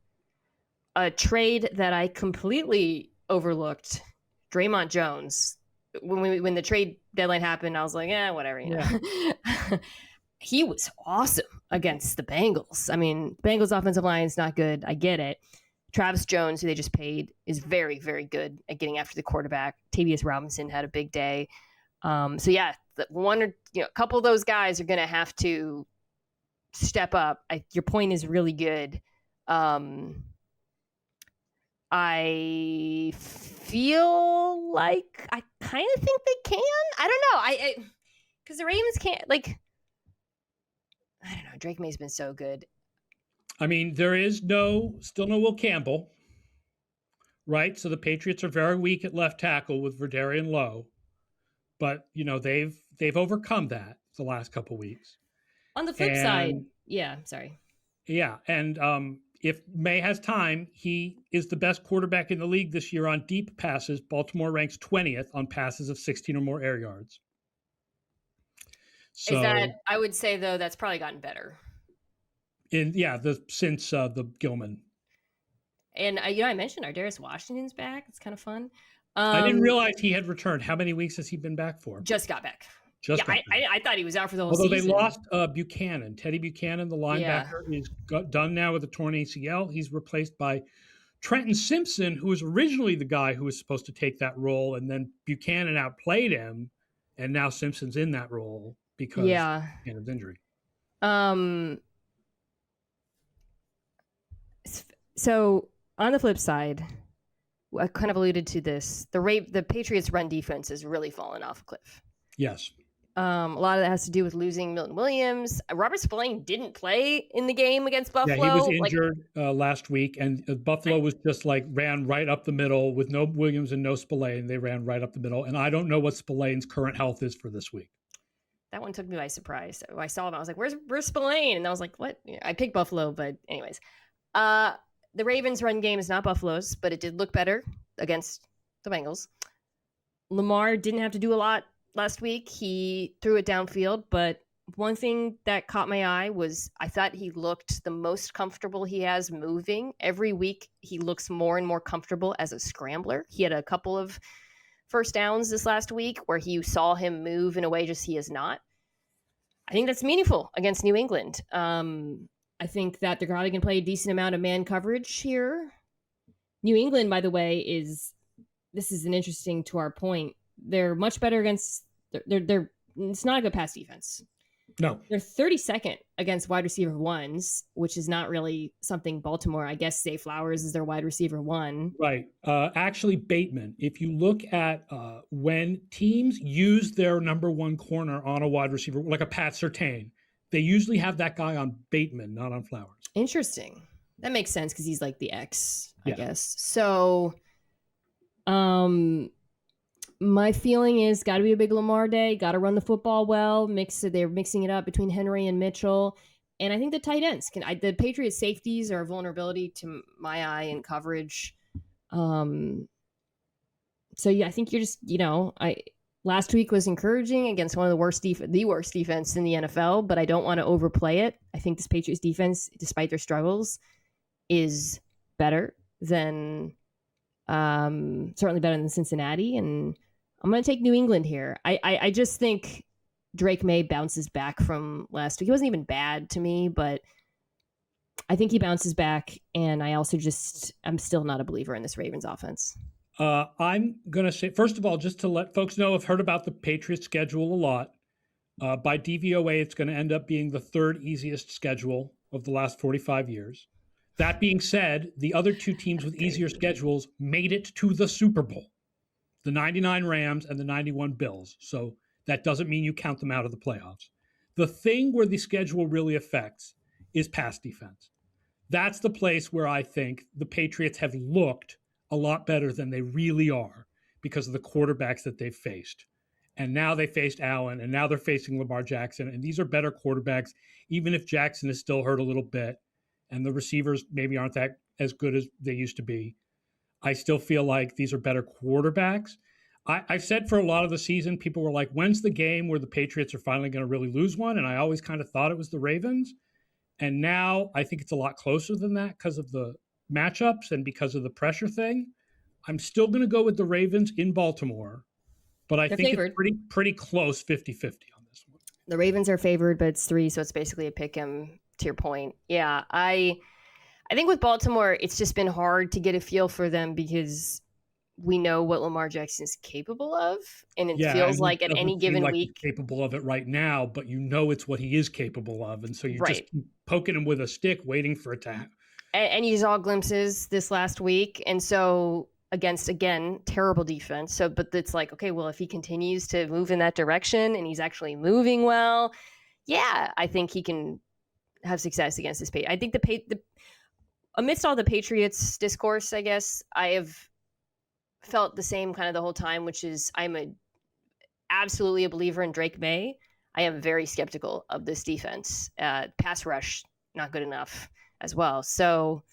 A trade that I completely overlooked, Draymond Jones. When the trade deadline happened, I was like, whatever, know. He was awesome against the Bengals. I mean, Bengals offensive line is not good. I get it. Travis Jones, who they just paid, is very, very good at getting after the quarterback. Tavius Robinson had a big day. A couple of those guys are going to have to step up. Your point is really good. I feel like I kind of think they can. I don't know. Because the Ravens can't, I don't know. Drake May's been so good.
I mean, there is still no Will Campbell, right? So the Patriots are very weak at left tackle with Verdarian Lowe, but they've overcome that the last couple weeks.
On the flip side, sorry.
Yeah, and if May has time, he is the best quarterback in the league this year on deep passes. Baltimore ranks 20th on passes of 16 or more air yards. So,
I would say, though, that's probably gotten better.
Since the Gilman.
And, I mentioned Ardarius Washington's back. It's kind of fun.
I didn't realize he had returned. How many weeks has he been back for?
Just got back. I thought he was out for the whole
season.
Although
they lost Buchanan. Teddy Buchanan, the linebacker, is done now with a torn ACL. He's replaced by Trenton Simpson, who was originally the guy who was supposed to take that role, and then Buchanan outplayed him, and now Simpson's in that role because of Buchanan's injury.
So on the flip side, I kind of alluded to this. The Patriots' run defense has really fallen off a cliff.
Yes.
A lot of that has to do with losing Milton Williams. Robert Spillane didn't play in the game against Buffalo.
Yeah, he was injured last week, and Buffalo was just ran right up the middle with no Williams and no Spillane. They ran right up the middle, and I don't know what Spillane's current health is for this week.
That one took me by surprise. I saw him. I was like, where's Spillane? And I was like, what? I picked Buffalo, but anyways. The Ravens' run game is not Buffalo's, but it did look better against the Bengals. Lamar didn't have to do a lot last week. He threw it downfield, but one thing that caught my eye was I thought he looked the most comfortable he has moving. Every week, he looks more and more comfortable as a scrambler. He had a couple of first downs this last week where you saw him move in a way just he is not. I think that's meaningful against New England. I think that they're probably going to play a decent amount of man coverage here. New England, by the way, this is an interesting to our point. They're much better against. They're it's not a good pass defense.
No.
They're 32nd against wide receiver ones, which is not really something Baltimore. I guess Zay Flowers is their wide receiver one.
Right. Actually, Bateman, if you look at when teams use their number one corner on a wide receiver, like a Pat Surtain, they usually have that guy on Bateman, not on Flowers.
Interesting. That makes sense because he's like the X, I
Yeah.
guess. So, my feeling is got to be a big Lamar day. Got to run the football well. They're mixing it up between Henry and Mitchell. And I think the tight ends the Patriots safeties are a vulnerability to my eye in coverage. So yeah, I think you're just, last week was encouraging against one of the worst defense in the NFL, but I don't want to overplay it. I think this Patriots defense, despite their struggles, is better than certainly better than Cincinnati, and I'm going to take New England here. I just think Drake May bounces back from last week. He wasn't even bad to me, but I think he bounces back, and I'm still not a believer in this Ravens offense.
I'm going to say, first of all, just to let folks know, I've heard about the Patriots schedule a lot. By DVOA, it's going to end up being the third easiest schedule of the last 45 years. That being said, the other two teams with easier schedules made it to the Super Bowl, the 99 Rams and the 91 Bills. So that doesn't mean you count them out of the playoffs. The thing where the schedule really affects is pass defense. That's the place where I think the Patriots have looked a lot better than they really are because of the quarterbacks that they've faced. And now they faced Allen, and now they're facing Lamar Jackson. And these are better quarterbacks, even if Jackson is still hurt a little bit and the receivers maybe aren't that as good as they used to be. I still feel like these are better quarterbacks. I've said for a lot of the season, people were like, when's the game where the Patriots are finally going to really lose one? And I always kind of thought it was the Ravens. And now I think it's a lot closer than that because of the matchups and because of the pressure thing. I'm still going to go with the Ravens in Baltimore, but I think it's pretty close 50-50 on this one.
The Ravens are favored, but it's 3, so it's basically a pick 'em to your point. Yeah, I think with Baltimore, it's just been hard to get a feel for them because we know what Lamar Jackson is capable of, and it feels like at any given week
he's capable of it right now, but it's what he is capable of, and so you just keep poking him with a stick, waiting for it to happen.
And you saw glimpses this last week, and so against, again, terrible defense. So, but it's like, okay, well, if he continues to move in that direction and he's actually moving well, yeah, I think he can have success against this Patriots. I think amidst all the Patriots discourse, I guess, I have felt the same kind of the whole time, which is I'm absolutely a believer in Drake May. I am very skeptical of this defense. Pass rush, not good enough as well. So,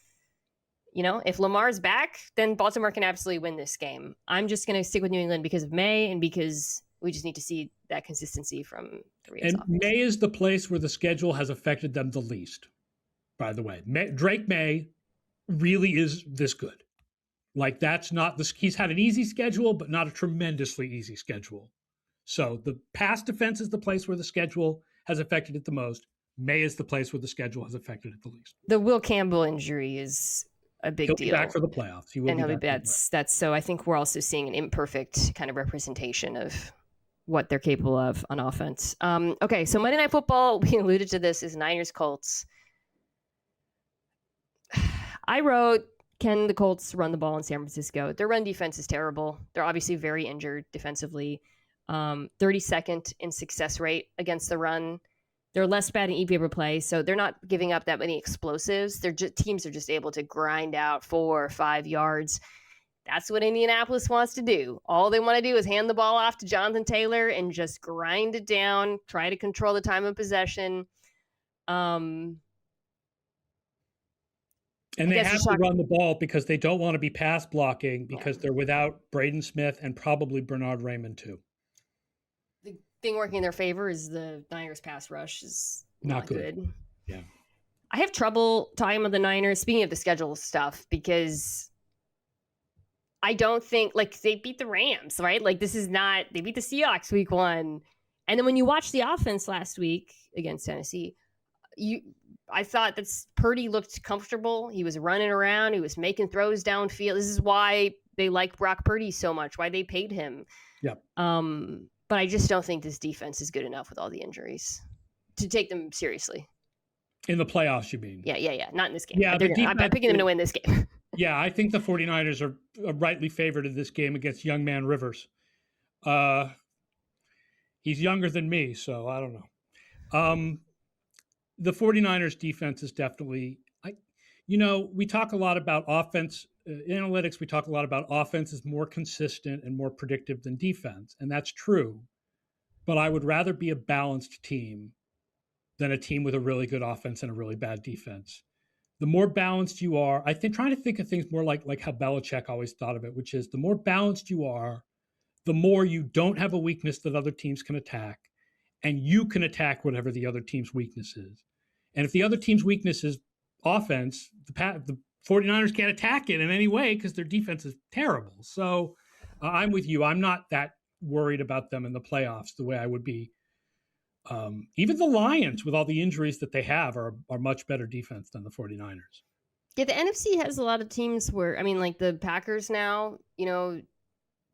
if Lamar's back, then Baltimore can absolutely win this game. I'm just going to stick with New England because of May and because we just need to see that consistency from the Ravens offense.
May is the place where the schedule has affected them the least, by the way. Drake May really is this good. Like, that's not he's had an easy schedule, but not a tremendously easy schedule. So the pass defense is the place where the schedule has affected it the most. May is the place where the schedule has affected it the least.
The Will Campbell injury is a big deal.
He'll be back for the playoffs. He will be back.
That's so I think we're also seeing an imperfect kind of representation of what they're capable of on offense. Okay, so Monday Night Football, we alluded to this, is Niners Colts. I wrote, can the Colts run the ball in San Francisco? Their run defense is terrible. They're obviously very injured defensively. 32nd in success rate against the run. They're less bad in EPA per play, so they're not giving up that many explosives. Teams are just able to grind out 4 or 5 yards. That's what Indianapolis wants to do. All they want to do is hand the ball off to Jonathan Taylor and just grind it down, try to control the time of possession.
And they have to run the ball because they don't want to be pass blocking because they're without Braden Smith and probably Bernard Raymond too.
The thing working in their favor is the Niners pass rush is not good.
Yeah.
I have trouble talking about the Niners, speaking of the schedule stuff, because I don't think, they beat the Rams, right? They beat the Seahawks week 1. And then when you watch the offense last week against Tennessee, I thought that Purdy looked comfortable. He was running around. He was making throws downfield. This is why they like Brock Purdy so much, why they paid him.
Yeah.
But I just don't think this defense is good enough with all the injuries to take them seriously.
In the playoffs, you mean?
Yeah. Not in this game.
Yeah,
I'm picking them to win this game.
Yeah, I think the 49ers are rightly favored in this game against young man Rivers. He's younger than me, so I don't know. The 49ers defense is definitely, we talk a lot about offense analytics. We talk a lot about offense is more consistent and more predictive than defense. And that's true. But I would rather be a balanced team than a team with a really good offense and a really bad defense. The more balanced you are, I think, trying to think of things more like how Belichick always thought of it, which is the more balanced you are, the more you don't have a weakness that other teams can attack, and you can attack whatever the other team's weakness is. And if the other team's weakness is offense, the 49ers can't attack it in any way because their defense is terrible. So I'm with you. I'm not that worried about them in the playoffs the way I would be. Even the Lions, with all the injuries that they have, are much better defense than the 49ers.
Yeah, the NFC has a lot of teams where, like the Packers now,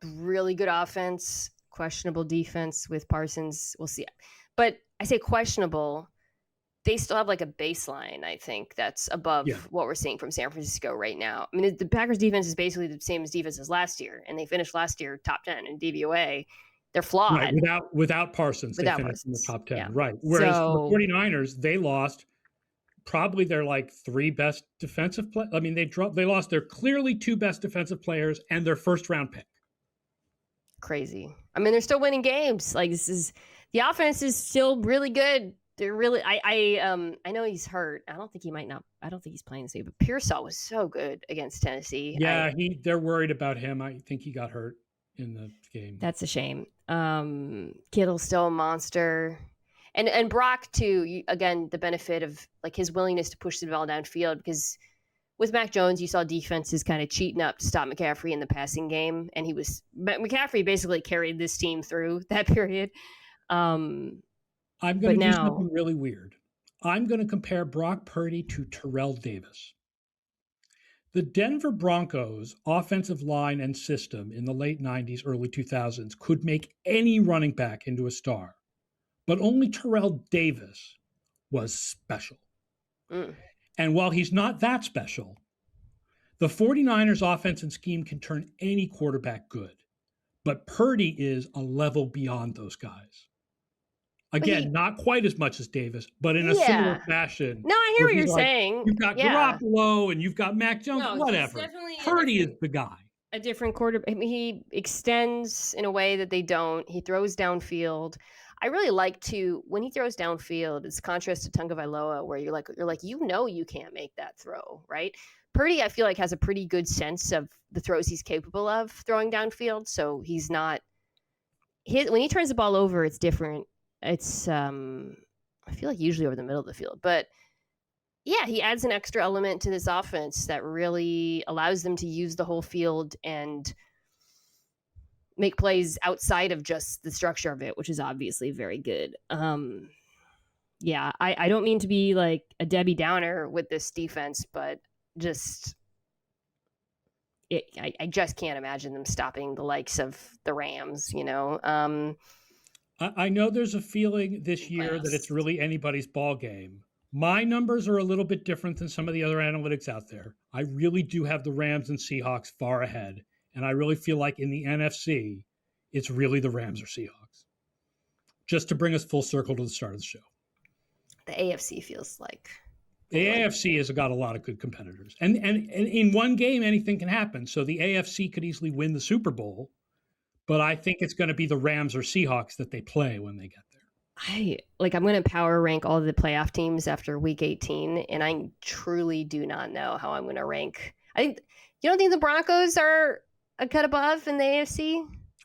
really good offense, questionable defense with Parsons. We'll see. But I say questionable. They still have like a baseline, I think, that's above what we're seeing from San Francisco right now. I mean, the Packers defense is basically the same as defense as last year, and they finished last year top 10 in DVOA. They're flawed.
Right, without Parsons, they finished in the top 10. Yeah. Right. Whereas the 49ers, they lost probably their like three best defensive players. I mean, they lost their clearly two best defensive players and their first round pick.
Crazy. I mean, they're still winning games. Like the offense is still really good. They're really. I know he's hurt. I don't think he's playing this game. But Pearsall was so good against Tennessee.
Yeah, they're worried about him. I think he got hurt in the game.
That's a shame. Kittle's still a monster, and Brock too. Again, the benefit of like his willingness to push the ball downfield, because with Mac Jones, you saw defenses kind of cheating up to stop McCaffrey in the passing game, and McCaffrey basically carried this team through that period.
I'm going to do something really weird. I'm going to compare Brock Purdy to Terrell Davis. The Denver Broncos offensive line and system in the late 90s, early 2000s could make any running back into a star, but only Terrell Davis was special. And while he's not that special, the 49ers offense and scheme can turn any quarterback good, but Purdy is a level beyond those guys. Again, not quite as much as Davis, but in a similar fashion.
No, I hear what you're saying.
You've got Garoppolo and you've got Mac Jones, whatever. Purdy is the guy.
A different quarterback. I mean, he extends in a way that they don't. He throws downfield. I really like when he throws downfield, it's contrast to Tagovailoa, where you're like, you can't make that throw, right? Purdy, I feel like, has a pretty good sense of the throws he's capable of throwing downfield. So he's not. When he turns the ball over, it's different. It's I feel like usually over the middle of the field, but yeah, he adds an extra element to this offense that really allows them to use the whole field and make plays outside of just the structure of it, which is obviously very good. Yeah, I don't mean to be like a Debbie Downer with this defense, but I just can't imagine them stopping the likes of the Rams,
I know there's a feeling this year that it's really anybody's ball game. My numbers are a little bit different than some of the other analytics out there. I really do have the Rams and Seahawks far ahead. And I really feel like in the NFC, it's really the Rams or Seahawks. Just to bring us full circle to the start of the show.
The AFC feels like.
The AFC has got a lot of good competitors. And in one game, anything can happen. So the AFC could easily win the Super Bowl. But I think it's going to be the Rams or Seahawks that they play when they get there.
I'm going to power rank all the playoff teams after week 18, and I truly do not know how I'm going to rank. You don't think the Broncos are a cut above in the AFC?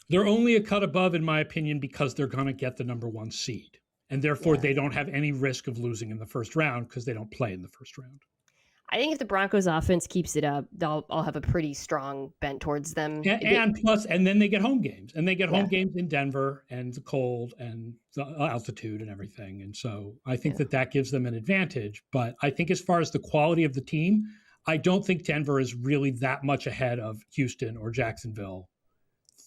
They're only a cut above, in my opinion, because they're going to get the number one seed. And therefore, they don't have any risk of losing in the first round because they don't play in the first round.
I think if the Broncos offense keeps it up, I'll have a pretty strong bent towards them.
And then they get home games. And they get home games in Denver and the cold and the altitude and everything. And so I think that gives them an advantage. But I think as far as the quality of the team, I don't think Denver is really that much ahead of Houston or Jacksonville.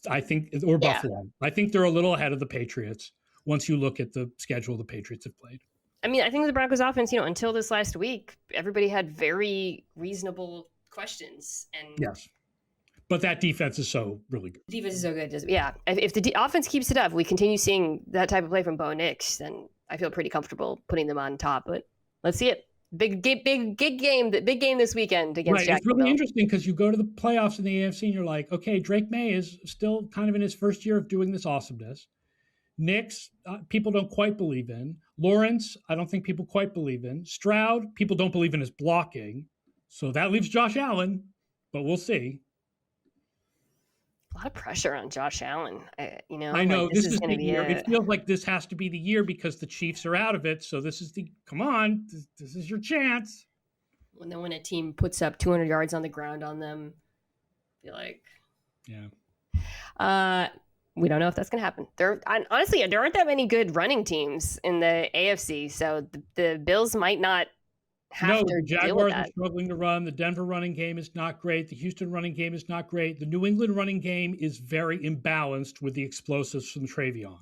Buffalo. I think they're a little ahead of the Patriots once you look at the schedule the Patriots have played.
I mean, I think the Broncos offense, until this last week, everybody had very reasonable questions. And
yes, but that defense is really good.
Defense is so good. Yeah. If the offense keeps it up, we continue seeing that type of play from Bo Nix, then I feel pretty comfortable putting them on top. But let's see it. Big game this weekend against Jacksonville.
It's really interesting because you go to the playoffs in the AFC and you're like, okay, Drake May is still kind of in his first year of doing this awesomeness. Nix, people don't quite believe in. Lawrence, I don't think people quite believe in. Stroud, people don't believe in his blocking. So that leaves Josh Allen, but we'll see.
A lot of pressure on Josh Allen.
I know this is
going to be
It feels like this has to be the year because the Chiefs are out of it. So this is come on, this is your chance.
When a team puts up 200 yards on the ground on them, I feel like,
yeah.
We don't know if that's going to happen. Honestly, there aren't that many good running teams in the AFC, so the Bills might not have to
the
deal with
Jaguars
that.
are struggling to run. The Denver running game is not great. The Houston running game is not great. The New England running game is very imbalanced with the explosives from Travion.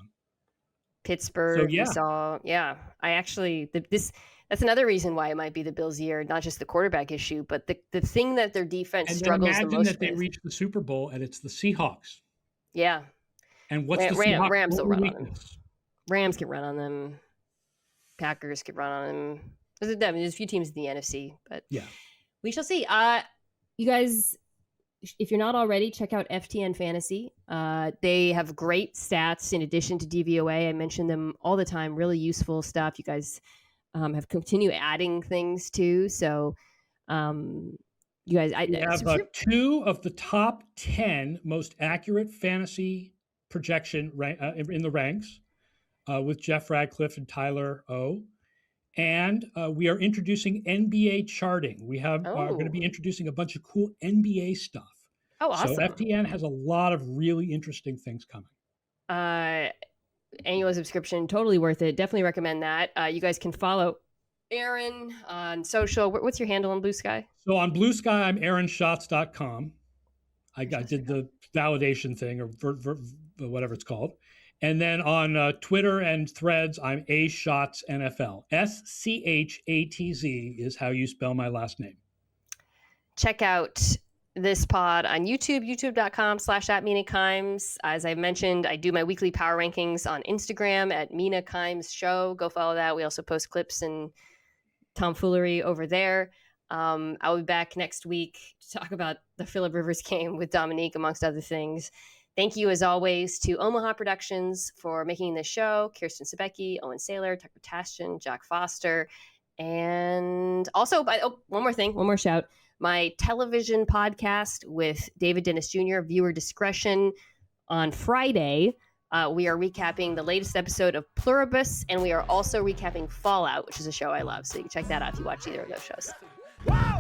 Pittsburgh, we saw. Yeah, I actually that's another reason why it might be the Bills' year, not just the quarterback issue, but the thing that their defense struggles the most with.
Imagine that they reach the Super Bowl and it's the Seahawks.
Yeah.
And what's the Seahawks?
Rams will run on them. Rams can run on them. Packers can run on them. There's a few teams in the NFC, but
yeah,
we shall see. You guys, if you're not already, check out FTN Fantasy. They have great stats in addition to DVOA. I mention them all the time. Really useful stuff. You guys have continued adding things too. So, you guys,
we have 2 of the top 10 most accurate fantasy projection in the ranks with Jeff Radcliffe and Tyler O. And we are introducing NBA charting. We are going to be introducing a bunch of cool NBA stuff.
Oh, awesome.
So FTN has a lot of really interesting things coming.
Annual subscription, totally worth it. Definitely recommend that. You guys can follow Aaron on social. What's your handle on Blue Sky?
So on Blue Sky, I'm AaronSchatz.com. I did the validation thing or whatever it's called. And then on Twitter and Threads, I'm ASchatzNFL. SCHATZ is how you spell my last name. Check
out this pod on YouTube, youtube.com/@MinaKimes. As I mentioned, I do my weekly power rankings on Instagram at Mina Kimes Show. Go follow that. We also post clips and tomfoolery over there. I'll be back next week to talk about the Phillip Rivers game with Dominique, amongst other things. Thank you, as always, to Omaha Productions for making this show, Kirsten Sebecki, Owen Saylor, Tucker Tastian, Jack Foster, and also, one more shout, my television podcast with David Dennis Jr., Viewer Discretion, on Friday. We are recapping the latest episode of Pluribus, and we are also recapping Fallout, which is a show I love, so you can check that out if you watch either of those shows. Wow!